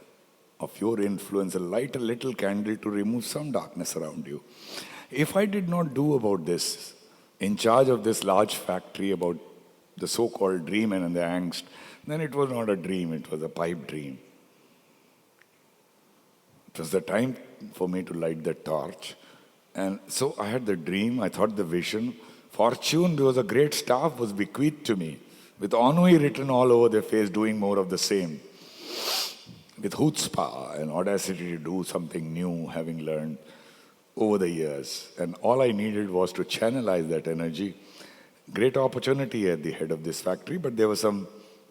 of your influence, light a little candle to remove some darkness around you. If I did not do about this in charge of this large factory about the so-called dream and the angst. Then it was not a dream, it was a pipe dream. It was the time for me to light the torch. And so I had the dream, I thought the vision. Fortune, because a great staff was bequeathed to me, with ennui written all over their face, doing more of the same. With chutzpah and audacity to do something new, having learned over the years. And all I needed was to channelize that energy. Great opportunity at the head of this factory, but there were some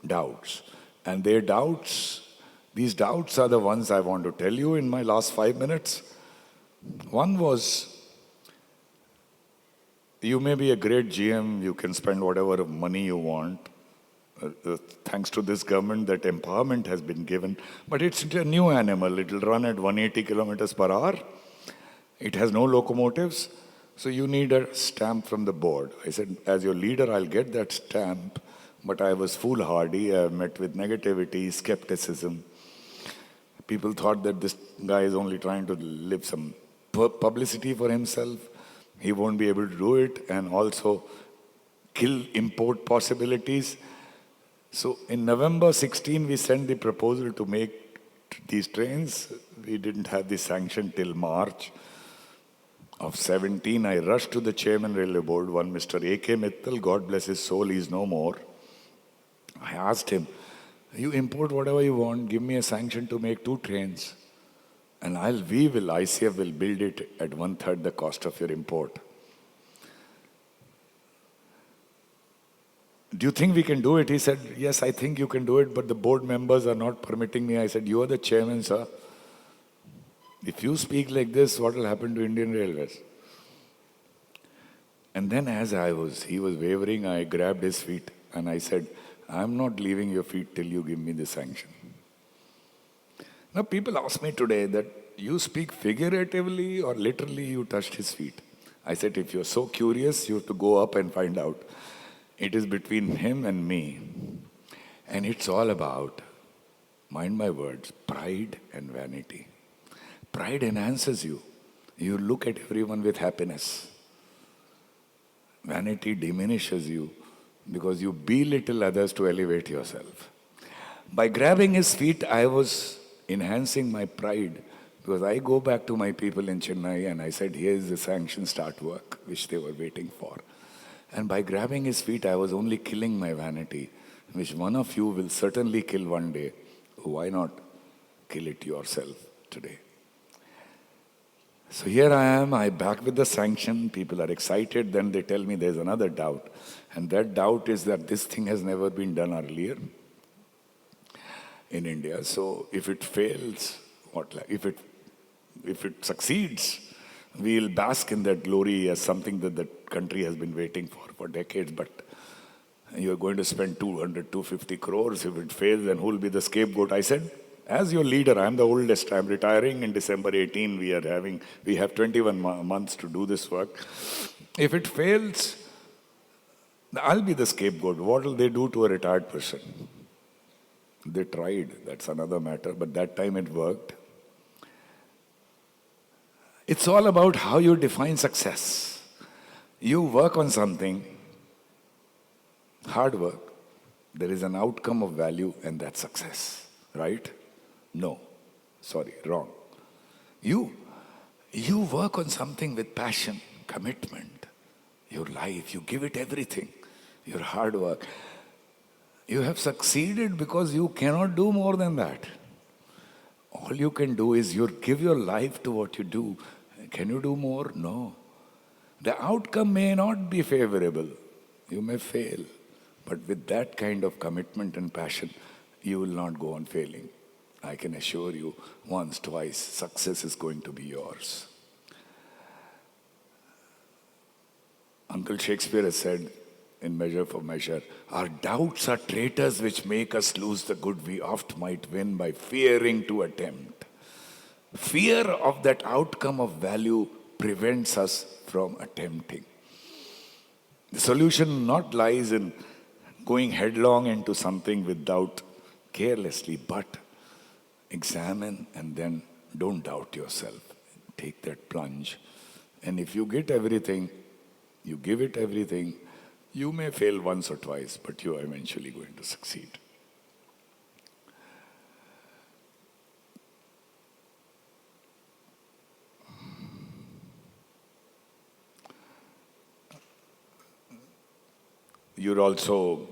doubts. And their doubts, these doubts are the ones I want to tell you in my last 5 minutes. One was, you may be a great GM, you can spend whatever money you want. Thanks to this government, that empowerment has been given. But it's a new animal. It will run at 180 kilometers per hour. It has no locomotives. So you need a stamp from the board. I said, as your leader, I'll get that stamp. But I was foolhardy. I met with negativity, skepticism. People thought that this guy is only trying to live some publicity for himself. He won't be able to do it, and also kill import possibilities. So in November 16, we sent the proposal to make these trains. We didn't have the sanction till March of 17. I rushed to the chairman railway board, one Mr. A.K. Mittal, God bless his soul, he's no more. I asked him, you import whatever you want, give me a sanction to make 2 trains. And ICF will build it at 1/3 the cost of your import. Do you think we can do it? He said, yes, I think you can do it, but the board members are not permitting me. I said, you are the chairman, sir. If you speak like this, what will happen to Indian Railways? And then as he was wavering, I grabbed his feet and I said, I'm not leaving your feet till you give me the sanction. Now people ask me today that you speak figuratively or literally you touched his feet. I said, if you're so curious, you have to go up and find out. It is between him and me. And it's all about, mind my words, pride and vanity. Pride enhances you. You look at everyone with happiness. Vanity diminishes you because you belittle others to elevate yourself. By grabbing his feet, I was enhancing my pride because I go back to my people in Chennai and I said, here's the sanction, start work, which they were waiting for. And by grabbing his feet, I was only killing my vanity, which one of you will certainly kill one day. Why not kill it yourself today? So here I am, I back with the sanction, people are excited, then they tell me there's another doubt. And that doubt is that this thing has never been done earlier in India. So if it fails, if it succeeds, we'll bask in that glory as something that the country has been waiting for decades. But you're going to spend 200, 250 crores. If it fails, then who will be the scapegoat? I said, as your leader, I'm the oldest. I'm retiring in December 18. We have 21 months to do this work. If it fails, I'll be the scapegoat. What will they do to a retired person? They tried. That's another matter. But that time it worked. It's all about how you define success. You work on something, hard work. There is an outcome of value and that's success. Right? No. Sorry, wrong. You work on something with passion, commitment, your life. You give it everything, your hard work. You have succeeded because you cannot do more than that. All you can do is you give your life to what you do. Can you do more? No. The outcome may not be favorable. You may fail. But with that kind of commitment and passion, you will not go on failing. I can assure you, once, twice, success is going to be yours. Uncle Shakespeare has said, in Measure for Measure, our doubts are traitors which make us lose the good we oft might win by fearing to attempt. Fear of that outcome of value prevents us from attempting. The solution not lies in going headlong into something with doubt carelessly, but examine and then don't doubt yourself. Take that plunge. And if you get everything, You give it everything. You may fail once or twice, but you are eventually going to succeed. You're also,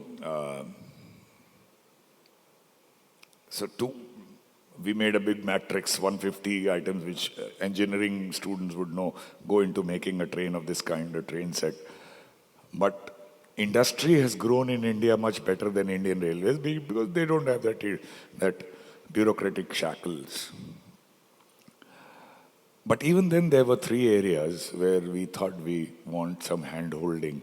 we made a big matrix, 150 items, which engineering students would know, go into making a train of this kind, a train set. But industry has grown in India much better than Indian Railways because they don't have that bureaucratic shackles. But even then, there were three areas where we thought we want some hand-holding.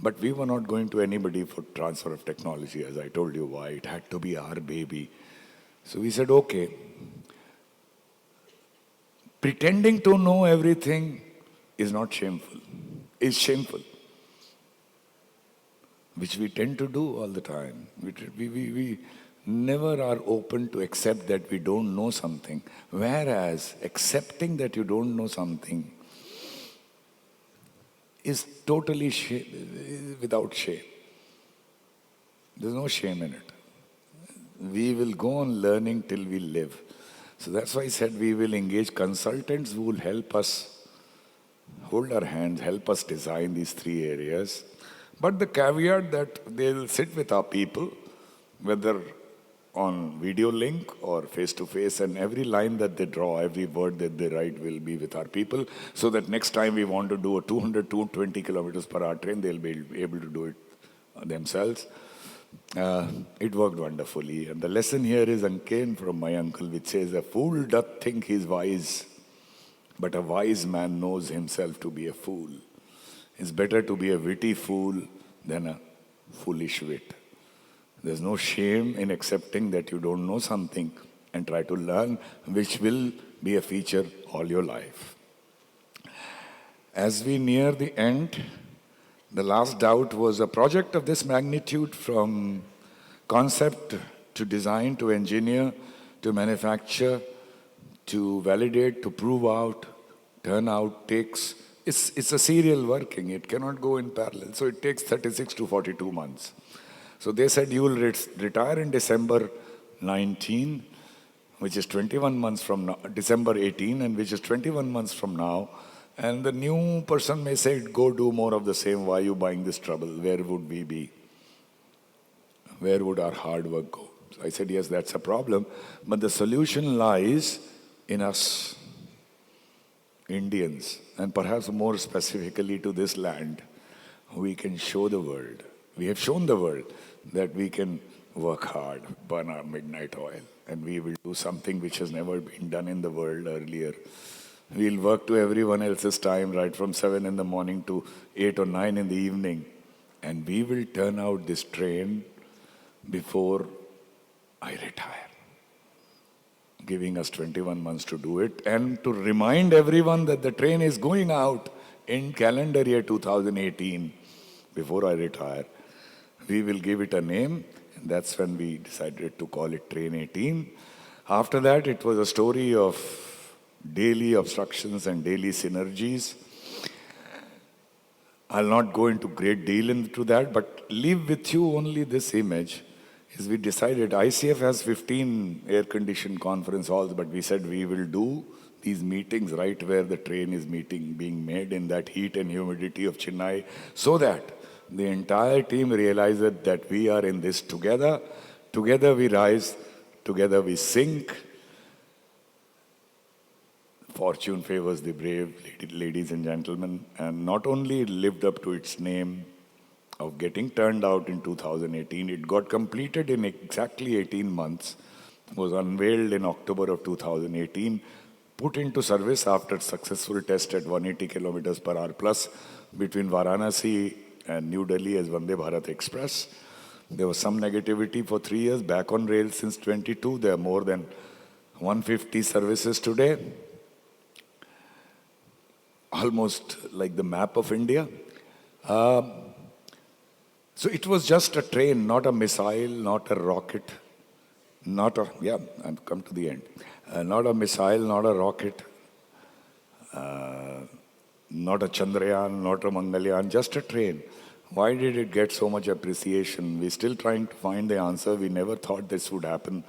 But we were not going to anybody for transfer of technology, as I told you why. It had to be our baby. So we said, okay, pretending to know everything is not shameful, is shameful, which we tend to do all the time. We never are open to accept that we don't know something, whereas accepting that you don't know something is totally without shame. There's no shame in it. We will go on learning till we live. So that's why I said we will engage consultants who will help us, hold our hands, help us design these three areas. But the caveat that they'll sit with our people, whether on video link or face-to-face, and every line that they draw, every word that they write will be with our people, so that next time we want to do a 200, 220 kilometers per hour train, they'll be able to do it themselves. It worked wonderfully. And the lesson here is came from my uncle, which says, a fool doth think he's wise, but a wise man knows himself to be a fool. It's better to be a witty fool than a foolish wit. There's no shame in accepting that you don't know something and try to learn, which will be a feature all your life. As we near the end, the last doubt was a project of this magnitude, from concept to design to engineer to manufacture to validate to prove out, turn out, takes, it's a serial working. It cannot go in parallel. So it takes 36 to 42 months. So they said you will retire in December 19, which is 21 months from now, December 18, and which is 21 months from now. And the new person may say, go do more of the same. Why are you buying this trouble? Where would we be? Where would our hard work go? So I said, yes, that's a problem. But the solution lies in us, Indians, and perhaps more specifically to this land. We can show the world. We have shown the world that we can work hard, burn our midnight oil, and we will do something which has never been done in the world earlier. We'll work to everyone else's time, right from 7 in the morning to 8 or 9 in the evening. And we will turn out this train before I retire, giving us 21 months to do it, and to remind everyone that the train is going out in calendar year 2018, before I retire. We will give it a name, and that's when we decided to call it Train 18. After that, it was a story of daily obstructions and daily synergies. I'll not go into great deal into that, but leave with you only this image. Is we decided ICF has 15 air-conditioned conference halls, but we said we will do these meetings right where the train is being made, in that heat and humidity of Chennai, so that the entire team realizes that we are in this together. Together we rise, together we sink. Fortune favors the brave, ladies and gentlemen. And not only it lived up to its name of getting turned out in 2018, it got completed in exactly 18 months, was unveiled in October of 2018, put into service after successful test at 180 kilometers per hour plus between Varanasi and New Delhi as Vande Bharat Express. There was some negativity for 3 years, back on rail since 22. There are more than 150 services today. Almost like the map of India. So it was just a train, not a missile, not a rocket, I've come to the end. Not a missile, not a rocket, not a Chandrayaan, not a Mangalyaan, just a train. Why did it get so much appreciation? We're still trying to find the answer. We never thought this would happen.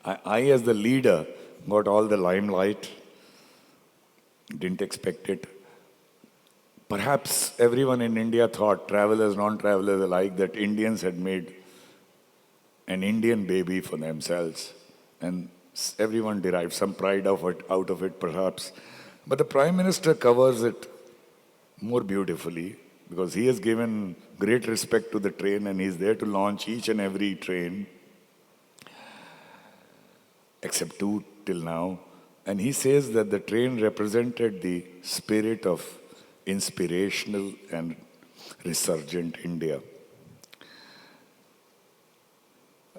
As the leader, got all the limelight. Didn't expect it. Perhaps everyone in India thought, travelers, non-travelers alike, that Indians had made an Indian baby for themselves. And everyone derived some pride out of it, perhaps. But the Prime Minister covers it more beautifully because he has given great respect to the train and he's there to launch each and every train, except two till now. And he says that the train represented the spirit of inspirational and resurgent India.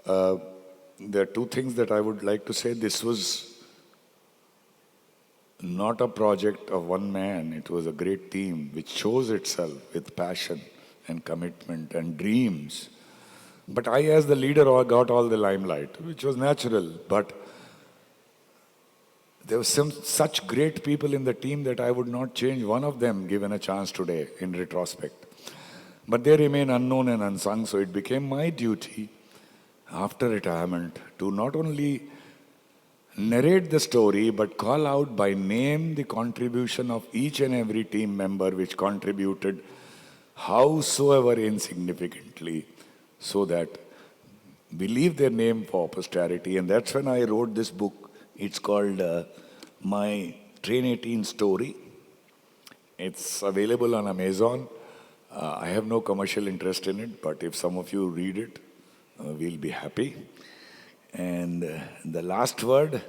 There are two things that I would like to say. This was not a project of one man. It was a great team which chose itself with passion and commitment and dreams. But I, as the leader, got all the limelight, which was natural. But there were such great people in the team that I would not change one of them given a chance today in retrospect. But they remain unknown and unsung, so it became my duty after retirement to not only narrate the story but call out by name the contribution of each and every team member which contributed howsoever insignificantly so that we leave their name for posterity. And that's when I wrote this book. It's called My Train 18 Story. It's available on Amazon. I have no commercial interest in it, but if some of you read it, we'll be happy. And the last word,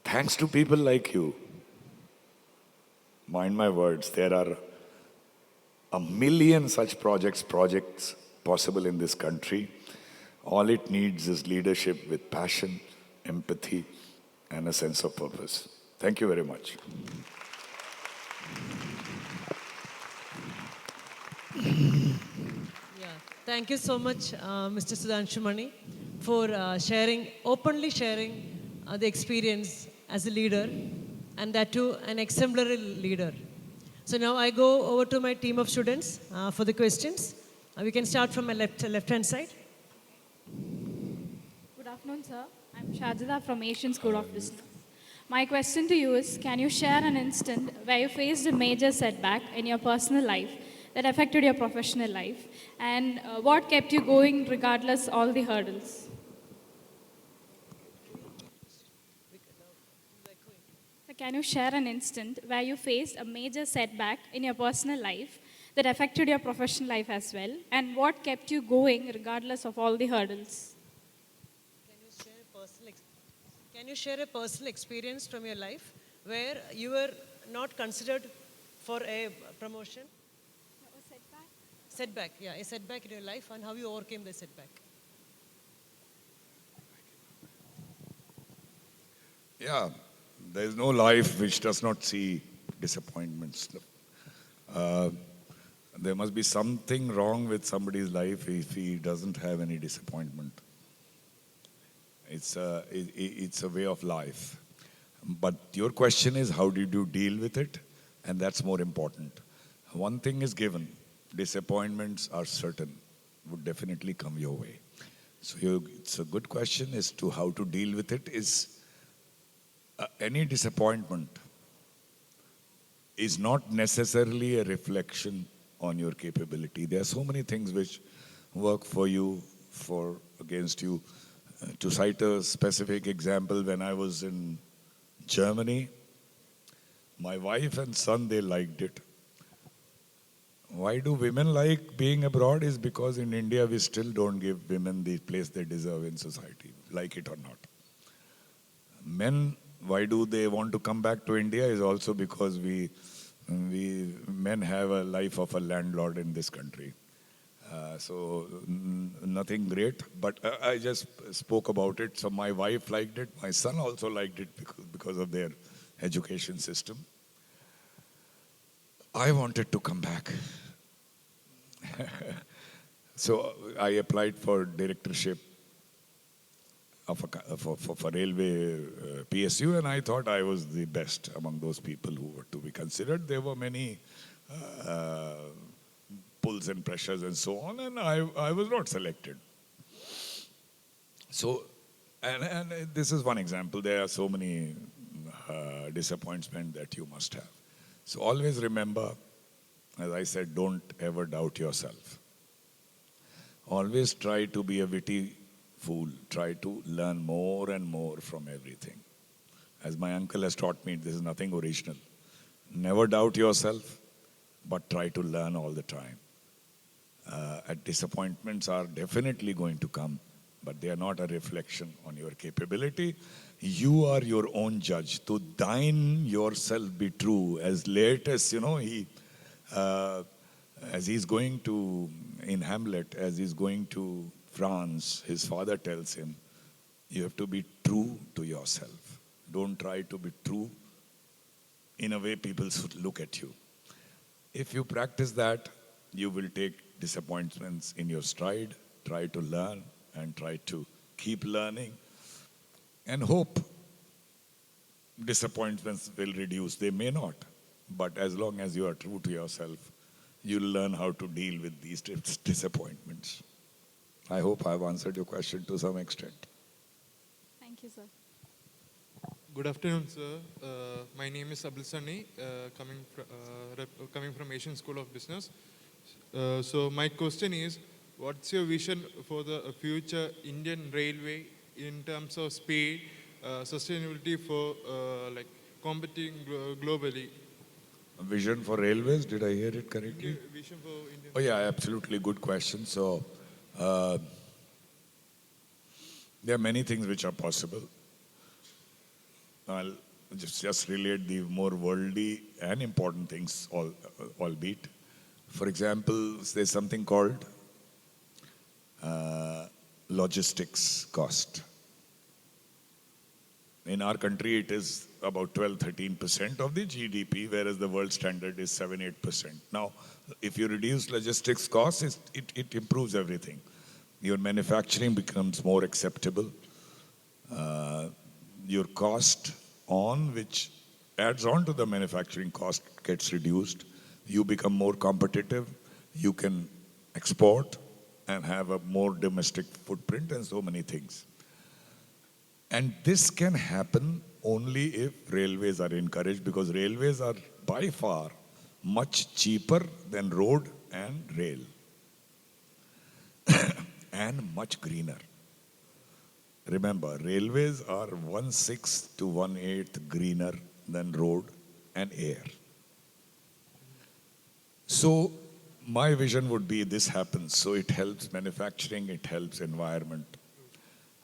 thanks to people like you. Mind my words, there are a million such projects possible in this country. All it needs is leadership with passion, empathy, and a sense of purpose. Thank you very much. Yeah, thank you so much, Mr. Sudhanshu Mani, for openly sharing the experience as a leader, and that too an exemplary leader. So now I go over to my team of students for the questions. We can start from my left-hand side. Good afternoon, sir. I'm Shajida from Asian School of Business. My question to you is, can you share an instant where you faced a major setback in your personal life that affected your professional life, and what kept you going regardless all the hurdles? So can you share an instant where you faced a major setback in your personal life that affected your professional life as well, and what kept you going regardless of all the hurdles? Can you share a personal experience from your life where you were not considered for a promotion? A setback? Setback, yeah, a setback in your life and how you overcame the setback. Yeah, there is no life which does not see disappointments. There must be something wrong with somebody's life if he doesn't have any disappointment. It's a way of life. But your question is, how did you deal with it? And that's more important. One thing is given, disappointments are certain, would definitely come your way. So it's a good question as to how to deal with it. Is any disappointment is not necessarily a reflection on your capability. There are so many things which work for you, against you. To cite a specific example, when I was in Germany, my wife and son, they liked it. Why do women like being abroad? Is because in India we still don't give women the place they deserve in society, like it or not. Men, why do they want to come back to India? Is also because we men have a life of a landlord in this country. So nothing great, but I just spoke about it. So my wife liked it. My son also liked it because of their education system. I wanted to come back. So I applied for directorship for railway PSU, and I thought I was the best among those people who were to be considered. There were many uh, pulls and pressures and so on, and I was not selected. So, and this is one example. There are so many disappointments that you must have. So always remember, as I said, don't ever doubt yourself. Always try to be a witty fool. Try to learn more and more from everything. As my uncle has taught me, this is nothing original. Never doubt yourself, but try to learn all the time. Disappointments are definitely going to come, but they are not a reflection on your capability. You are your own judge. To thine yourself be true. As late as, as he's going to, in Hamlet, as he's going to France, his father tells him, you have to be true to yourself. Don't try to be true in a way people should look at you. If you practice that, you will take disappointments in your stride, try to learn and try to keep learning, and hope disappointments will reduce. They may not, but as long as you are true to yourself, you'll learn how to deal with these disappointments. I hope I've answered your question to some extent. Thank you, sir. Good afternoon, sir. My name is Abdul Sani, coming from Asian School of Business. So my question is, what's your vision for the future Indian Railway in terms of speed, sustainability for like competing globally? A vision for railways, did I hear it correctly? Vision for Indian. Oh yeah, absolutely good question. So there are many things which are possible. I'll just relate the more worldly and important things, albeit. For example, there's something called logistics cost. In our country, it is about 12-13% of the GDP, whereas the world standard is 7-8%. Now, if you reduce logistics costs, it improves everything. Your manufacturing becomes more acceptable. Your cost on which adds on to the manufacturing cost gets reduced. You become more competitive. You can export and have a more domestic footprint and so many things. And this can happen only if railways are encouraged, because railways are by far much cheaper than road and rail and much greener. Remember, railways are 1/6 to 1/8 greener than road and air. So my vision would be this happens. So it helps manufacturing, it helps environment.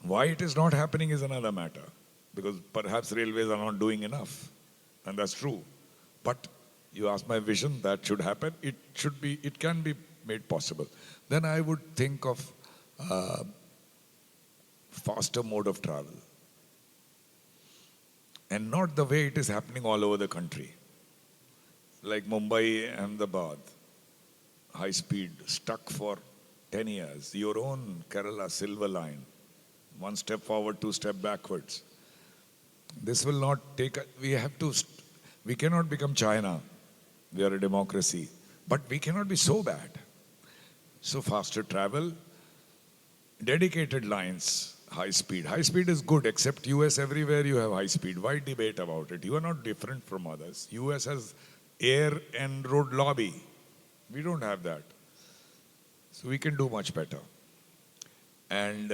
Why it is not happening is another matter, because perhaps railways are not doing enough, and that's true. But you ask my vision, that should happen. It can be made possible. Then I would think of faster mode of travel, and not the way it is happening all over the country. Like Mumbai, Ahmedabad, high speed, stuck for 10 years. Your own Kerala Silver Line, one step forward, two step backwards. This will not take, we cannot become China. We are a democracy, but we cannot be so bad. So faster travel, dedicated lines, high speed. High speed is good, except US everywhere you have high speed. Why debate about it? You are not different from others. US has air and road lobby. We don't have that. So we can do much better. And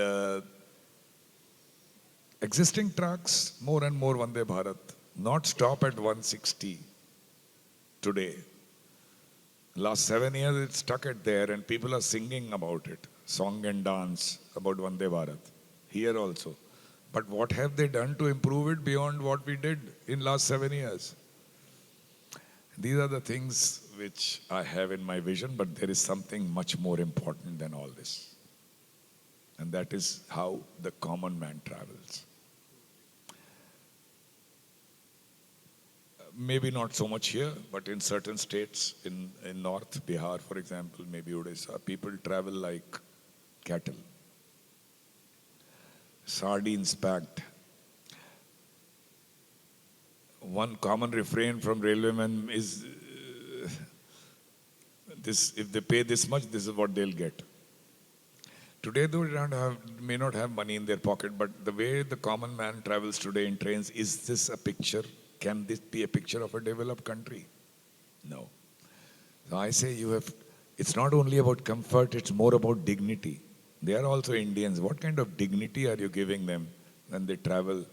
existing tracks, more and more Vande Bharat, not stop at 160 today. Last 7 years it's stuck at there, and people are singing about it, song and dance about Vande Bharat, here also. But what have they done to improve it beyond what we did in last 7 years? These are the things which I have in my vision, but there is something much more important than all this. And that is how the common man travels. Maybe not so much here, but in certain states, in North Bihar, for example, maybe Odisha, people travel like cattle. sardines packed. One common refrain from railwaymen is this: if they pay this much, this is what they'll get. Today, though, may not have money in their pocket, but the way the common man travels today in trains, is this a picture? Can this be a picture of a developed country? No. So I say it's not only about comfort, it's more about dignity. They are also Indians. What kind of dignity are you giving them when they travel?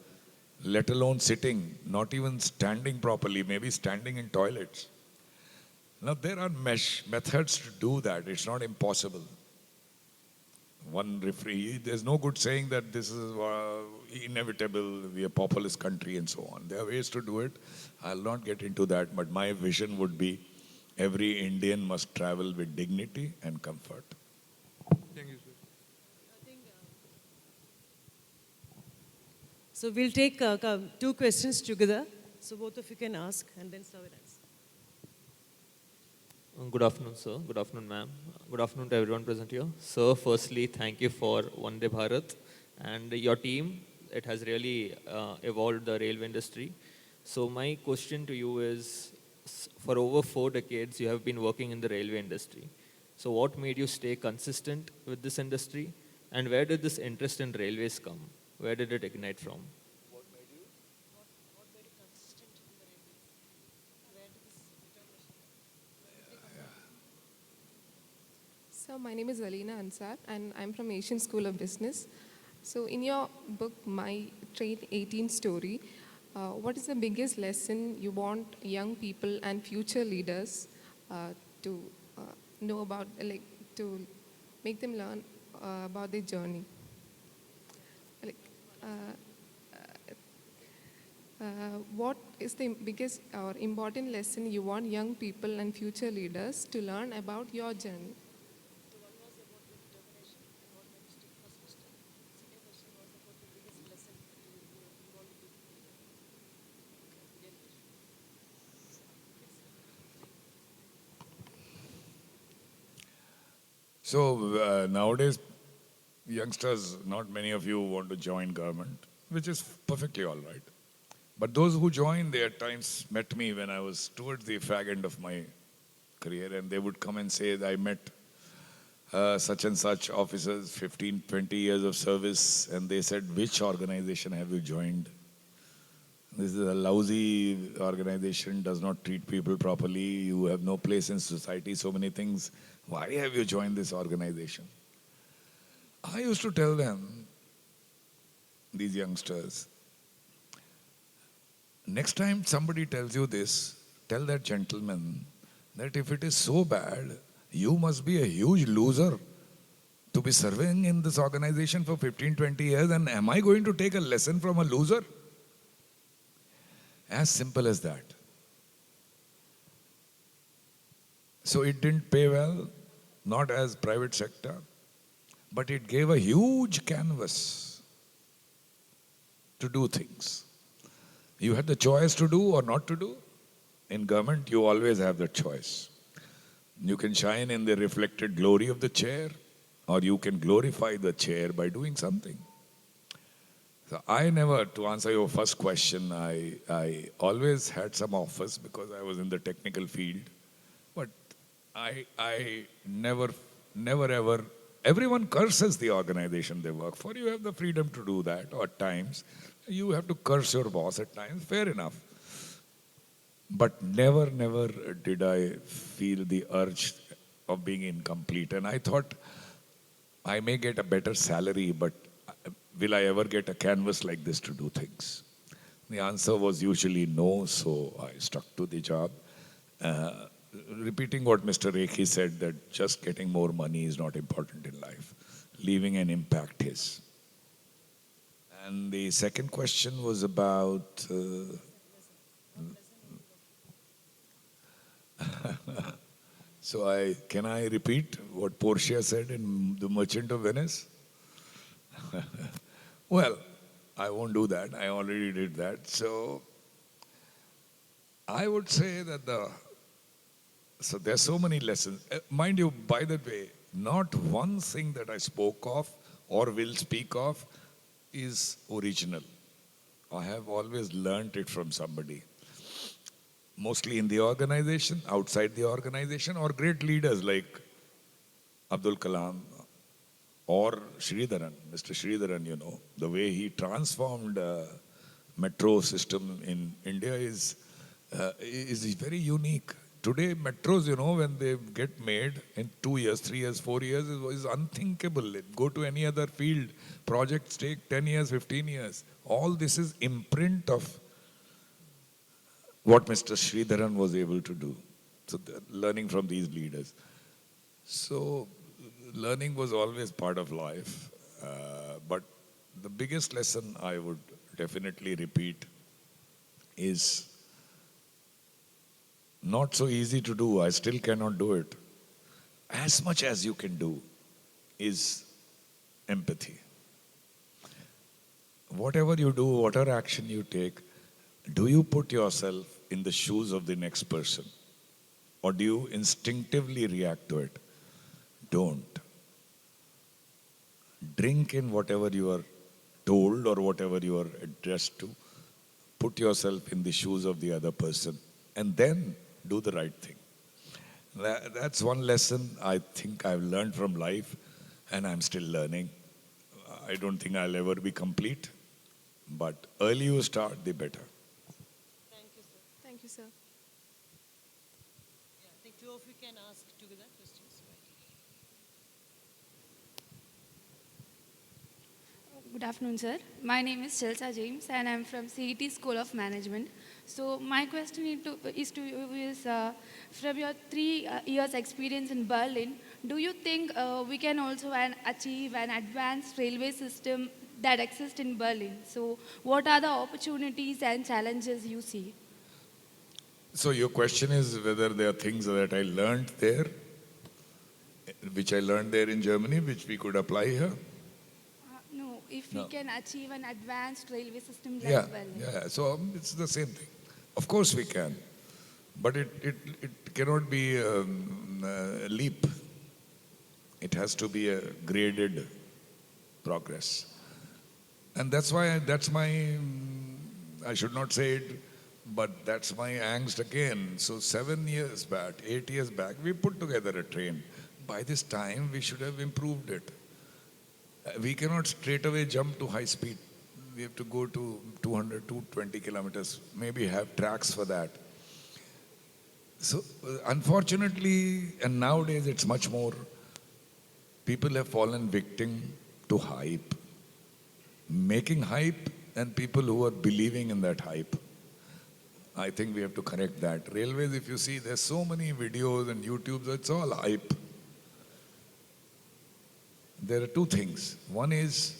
Let alone sitting, not even standing properly, maybe standing in toilets. Now, there are methods to do that. It's not impossible. There's no good saying that this is inevitable, we are a populous country and so on. There are ways to do it. I'll not get into that, but my vision would be every Indian must travel with dignity and comfort. Thank you, sir. So we'll take two questions together. So both of you can ask and then serve it answer. Good afternoon, sir. Good afternoon, ma'am. Good afternoon to everyone present here. Sir, firstly, thank you for Vande Bharat and your team. It has really evolved the railway industry. So my question to you is, for over 4 decades, you have been working in the railway industry. So what made you stay consistent with this industry? And where did this interest in railways come? Where did it ignite from? What made you consistent in the railways? Where did this determination? So my name is Alina Ansar and I'm from Asian School of Business. So in your book, My Train 18 Story, what is the biggest lesson you want young people and future leaders to know about, like to make them learn about their journey? Like, what is the biggest or important lesson you want young people and future leaders to learn about your journey? So nowadays, youngsters, not many of you want to join government, which is perfectly all right. But those who join, they at times met me when I was towards the fag end of my career, and they would come and say, I met such and such officers, 15, 20 years of service, and they said, which organization have you joined? This is a lousy organization, does not treat people properly, you have no place in society, so many things. Why have you joined this organization? I used to tell them, these youngsters, next time somebody tells you this, tell that gentleman that if it is so bad, you must be a huge loser to be serving in this organization for 15, 20 years, and am I going to take a lesson from a loser? As simple as that. So it didn't pay well, not as private sector, but it gave a huge canvas to do things. You had the choice to do or not to do. In government, you always have that choice. You can shine in the reflected glory of the chair, or you can glorify the chair by doing something. So I never, to answer your first question, I always had some offers because I was in the technical field. But I never ever, everyone curses the organization they work for. You have the freedom to do that, or at times. You have to curse your boss at times, fair enough. But never did I feel the urge of being incomplete. And I thought, I may get a better salary, but will I ever get a canvas like this to do things? The answer was usually no, so I stuck to the job. Repeating what Mr. Rekhi said, that just getting more money is not important in life. Leaving an impact is. And the second question was about... So can I repeat what Portia said in The Merchant of Venice? Well, I won't do that. I already did that. So I would say that so there's so many lessons. Mind you, by the way, not one thing that I spoke of or will speak of is original. I have always learnt it from somebody, mostly in the organization, outside the organization, or great leaders like Abdul Kalam or Sridharan, Mr. Sridharan, the way he transformed metro system in India is very unique. Today, metros, when they get made in 2 years, 3 years, 4 years, is unthinkable. Go to any other field, projects take 10 years, 15 years. All this is imprint of what Mr. Sridharan was able to do. So learning from these leaders. So learning was always part of life. But the biggest lesson I would definitely repeat is not so easy to do. I still cannot do it. As much as you can do is empathy. Whatever you do, whatever action you take, do you put yourself in the shoes of the next person? Or do you instinctively react to it? Don't. Drink in whatever you are told or whatever you are addressed to. Put yourself in the shoes of the other person and then do the right thing. That's one lesson I think I've learned from life, and I'm still learning. I don't think I'll ever be complete, but early you start, the better. Thank you, sir. Thank you, sir. Yeah, I think two of you can ask together questions. Good afternoon, sir. My name is Chelsea James, and I'm from CET School of Management. So my question is to you is, from your 3 years experience in Berlin, do you think we can also achieve an advanced railway system that exists in Berlin? So what are the opportunities and challenges you see? So your question is whether there are things that I learned there, which I learned there in Germany, which we could apply here? No, if we can achieve an advanced railway system like Yeah, Berlin. yeah. So it's the same thing. Of course we can, but it cannot be a leap. It has to be a graded progress. And that's why, I should not say it, but that's my angst again. So 7 years back, 8 years back, we put together a train. By this time, we should have improved it. We cannot straight away jump to high speed. We have to go to 200, 220 kilometers, maybe have tracks for that. So unfortunately, and nowadays it's much more, people have fallen victim to hype. Making hype and people who are believing in that hype. I think we have to correct that. Railways, if you see, there's so many videos and YouTubes, it's all hype. There are 2 things. One is,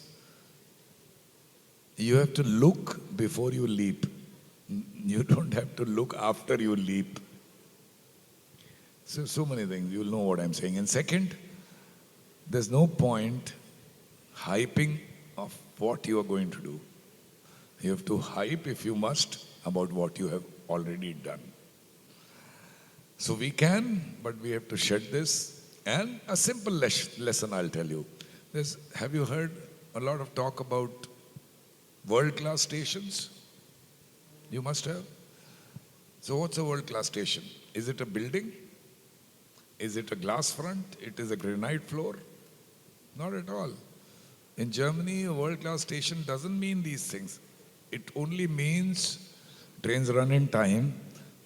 you have to look before you leap. You don't have to look after you leap. So many things, you'll know what I'm saying. And second, there's no point hyping of what you are going to do. You have to hype, if you must, about what you have already done. So we can, but we have to shed this. And a simple lesson I'll tell you. Have you heard a lot of talk about world-class stations? You must have. So what's a world-class station? Is it a building? Is it a glass front? It is a granite floor? Not at all. In Germany, a world-class station doesn't mean these things. It only means trains run in time.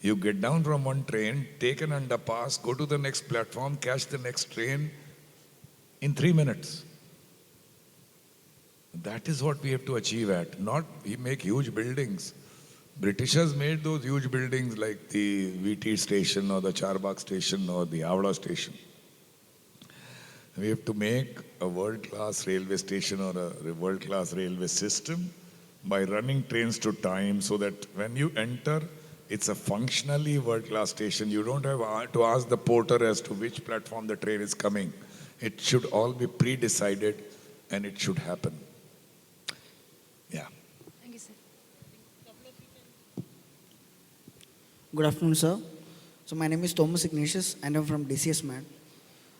You get down from one train, take an underpass, go to the next platform, catch the next train in 3 minutes. That is what we have to achieve at. Not we make huge buildings. Britishers made those huge buildings like the VT station or the Charbagh station or the Avda station. We have to make a world-class railway station or a world-class railway system by running trains to time, so that when you enter, it's a functionally world-class station. You don't have to ask the porter as to which platform the train is coming. It should all be pre-decided and it should happen. Yeah. Thank you, sir. Good afternoon, sir. So my name is Thomas Ignatius and I'm from DCS MAT.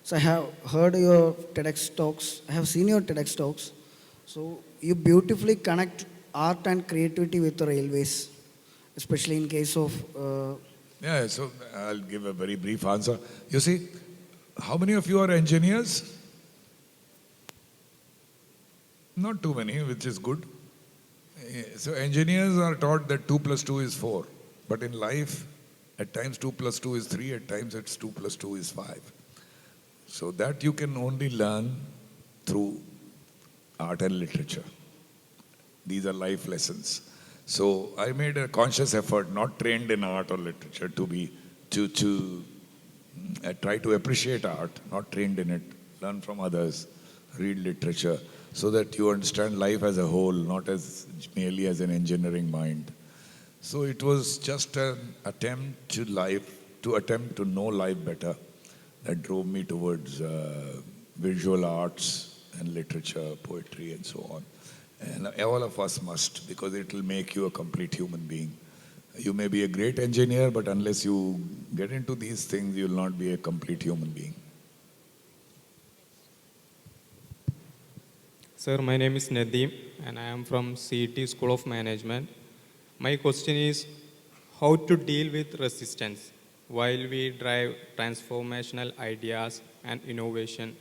So I have heard your TEDx talks. I have seen your TEDx talks. So you beautifully connect art and creativity with the railways, especially in case of. Yeah, so I'll give a very brief answer. You see, how many of you are engineers? Not too many, which is good. So engineers are taught that 2 plus 2 is 4. But in life, at times 2 plus 2 is 3, at times it's 2 plus 2 is 5. So that you can only learn through art and literature. These are life lessons. So I made a conscious effort, not trained in art or literature, to try to appreciate art, not trained in it, learn from others, read literature, so that you understand life as a whole, not as merely as an engineering mind. So it was just an attempt to know life better, that drove me towards visual arts and literature, poetry, and so on. And all of us must, because it will make you a complete human being. You may be a great engineer, but unless you get into these things, you will not be a complete human being. Sir, my name is Nadeem and I am from CET School of Management. My question is how to deal with resistance while we drive transformational ideas and innovation.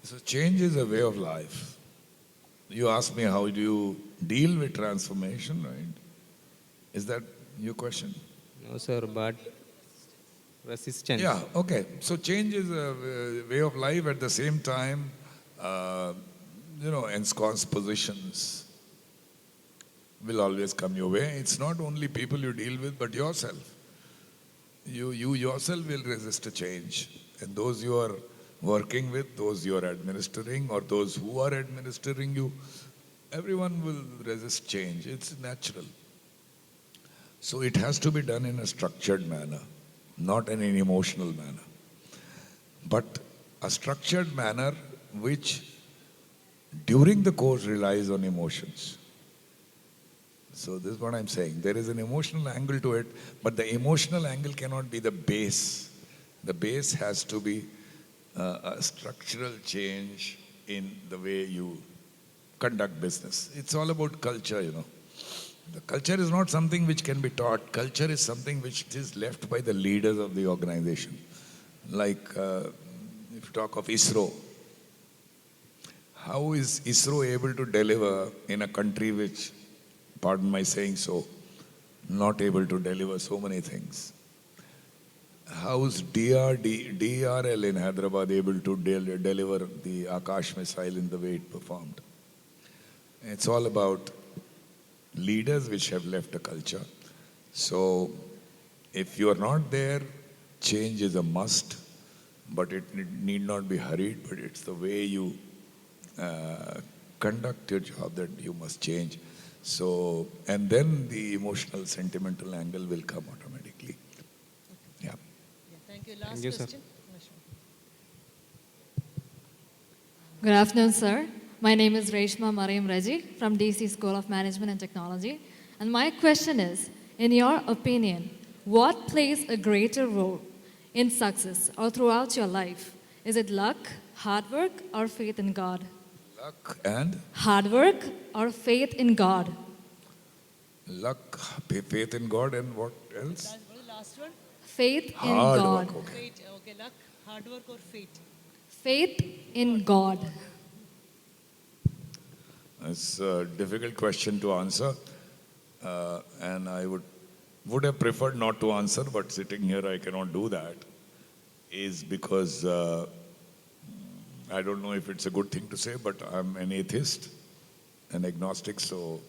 So change is a way of life. You asked me how do you deal with transformation, right? Is that your question? No, sir, but resistance. Yeah, okay. So change is a way of life. At the same time, ensconced positions will always come your way. It's not only people you deal with, but yourself. You yourself will resist a change. And those you are working with, those you are administering, or those who are administering you, everyone will resist change. It's natural. So it has to be done in a structured manner, not in an emotional manner. But a structured manner which during the course relies on emotions. So this is what I'm saying. There is an emotional angle to it, but the emotional angle cannot be the base. The base has to be a structural change in the way you conduct business. It's all about culture, The culture is not something which can be taught. Culture is something which is left by the leaders of the organization. Like if you talk of ISRO, how is ISRO able to deliver in a country which, pardon my saying so, not able to deliver so many things? How is DRL in Hyderabad able to deliver the Akash missile in the way it performed? It's all about leaders which have left a culture. So if you are not there, change is a must, but it need not be hurried, but it's the way you conduct your job that you must change. So, and then the emotional, sentimental angle will come automatically. Yeah. Thank you. Last Thank you, sir. question. Good afternoon, sir. My name is Reshma Mariam Raji from DC School of Management and Technology. And my question is, in your opinion, what plays a greater role in success or throughout your life? Is it luck, hard work, or faith in God? Luck and? Hard work or faith in God? Luck, faith in God, and what else? What was the last one? Faith in Hard God. work, okay. Fate. Okay, luck, hard work, or fate? Faith in God. It's a difficult question to answer, and I would have preferred not to answer, but sitting here I cannot do that, is because I don't know if it's a good thing to say, but I'm an atheist, an agnostic, so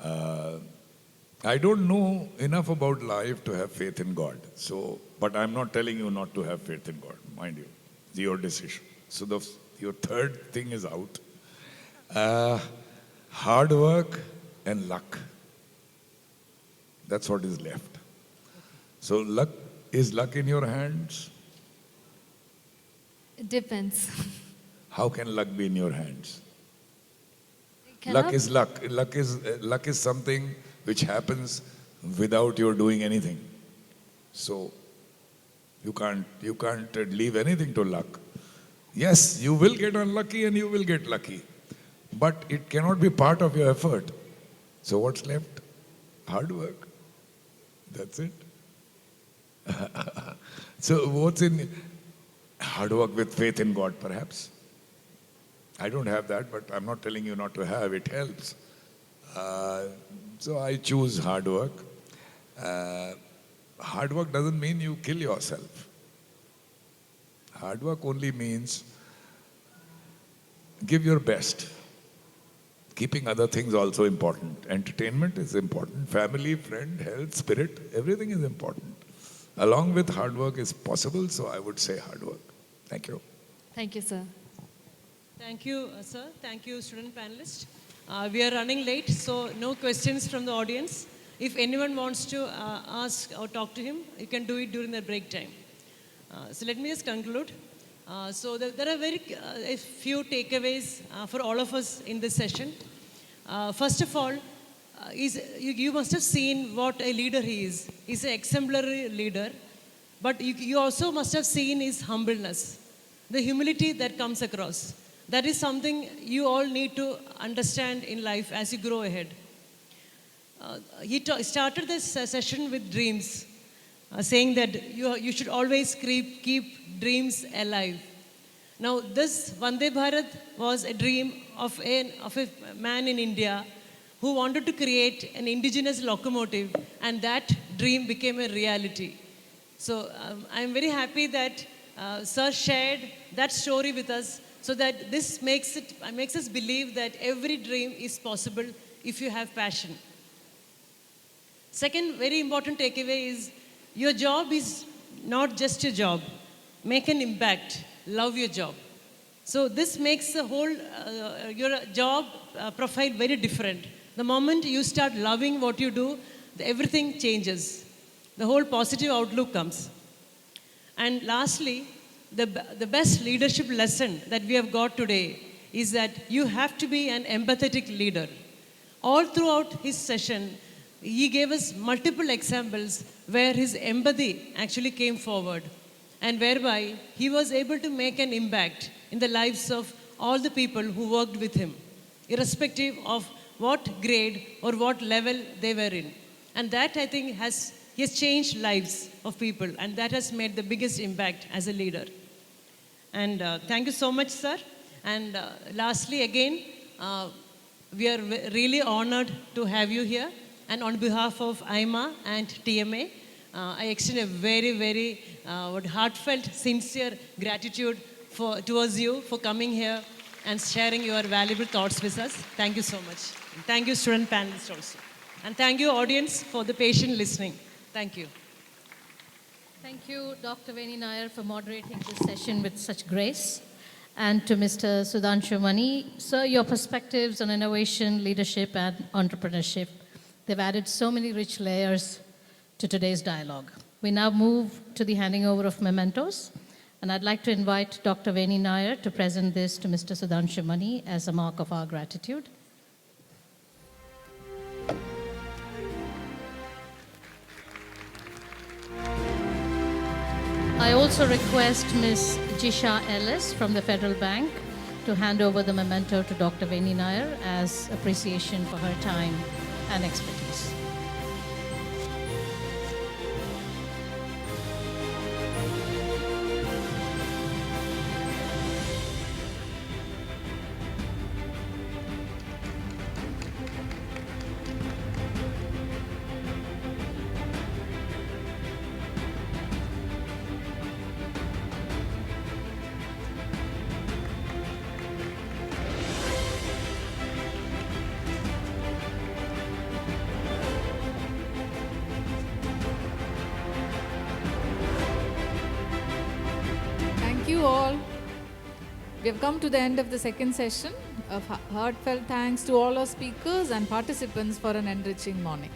I don't know enough about life to have faith in God. So, but I'm not telling you not to have faith in God, mind you. It's your decision. So your third thing is out. Hard work and luck. That's what is left. So is luck in your hands? It depends. How can luck be in your hands? Cannot- Luck is luck. Luck is something which happens without your doing anything. So you can't leave anything to luck. Yes, you will get unlucky and you will get lucky. But it cannot be part of your effort. So what's left? Hard work. That's it. So what's in hard work with faith in God, perhaps? I don't have that, but I'm not telling you not to have. It helps. So I choose hard work. Hard work doesn't mean you kill yourself. Hard work only means give your best. Keeping other things also important. Entertainment is important. Family, friend, health, spirit, everything is important. Along with hard work is possible, so I would say hard work. Thank you. Thank you, sir. Thank you, sir. Thank you, student panelists. We are running late, so no questions from the audience. If anyone wants to ask or talk to him, you can do it during the break time. So let me just conclude. There are a few takeaways for all of us in this session. First of all, you must have seen what a leader he is. He's an exemplary leader, but you also must have seen his humbleness, the humility that comes across. That is something you all need to understand in life as you grow ahead. He started this session with dreams, saying that you should always keep dreams alive. Now, this Vande Bharat was a dream of a man in India who wanted to create an indigenous locomotive, and that dream became a reality. So I'm very happy that Sir shared that story with us, so that this makes us believe that every dream is possible if you have passion. Second very important takeaway is your job is not just a job. Make an impact. Love your job. So this makes the whole your job profile very different. The moment you start loving what you do, everything changes. The whole positive outlook comes. And lastly, the best leadership lesson that we have got today is that you have to be an empathetic leader. All throughout his session, he gave us multiple examples where his empathy actually came forward, and whereby he was able to make an impact in the lives of all the people who worked with him, irrespective of what grade or what level they were in. And that, I think, he has changed lives of people, and that has made the biggest impact as a leader. And thank you so much, sir. And lastly, again, we are really honored to have you here. And on behalf of IMA and TMA, I extend a very, very heartfelt, sincere gratitude towards you for coming here and sharing your valuable thoughts with us. Thank you so much. And thank you, student panelists also. And thank you, audience, for the patient listening. Thank you. Thank you, Dr. Veni Nair, for moderating this session with such grace. And to Mr. Sudhanshu Mani, sir, your perspectives on innovation, leadership, and entrepreneurship, they've added so many rich layers to today's dialogue. We now move to the handing over of mementos, and I'd like to invite Dr. Veni Nair to present this to Mr. Sudhanshu Mani as a mark of our gratitude. I also request Ms. Jisha Ellis from the Federal Bank to hand over the memento to Dr. Veni Nair as appreciation for her time and expertise. Thank you all. We have come to the end of the second session. Of heartfelt thanks to all our speakers and participants for an enriching morning.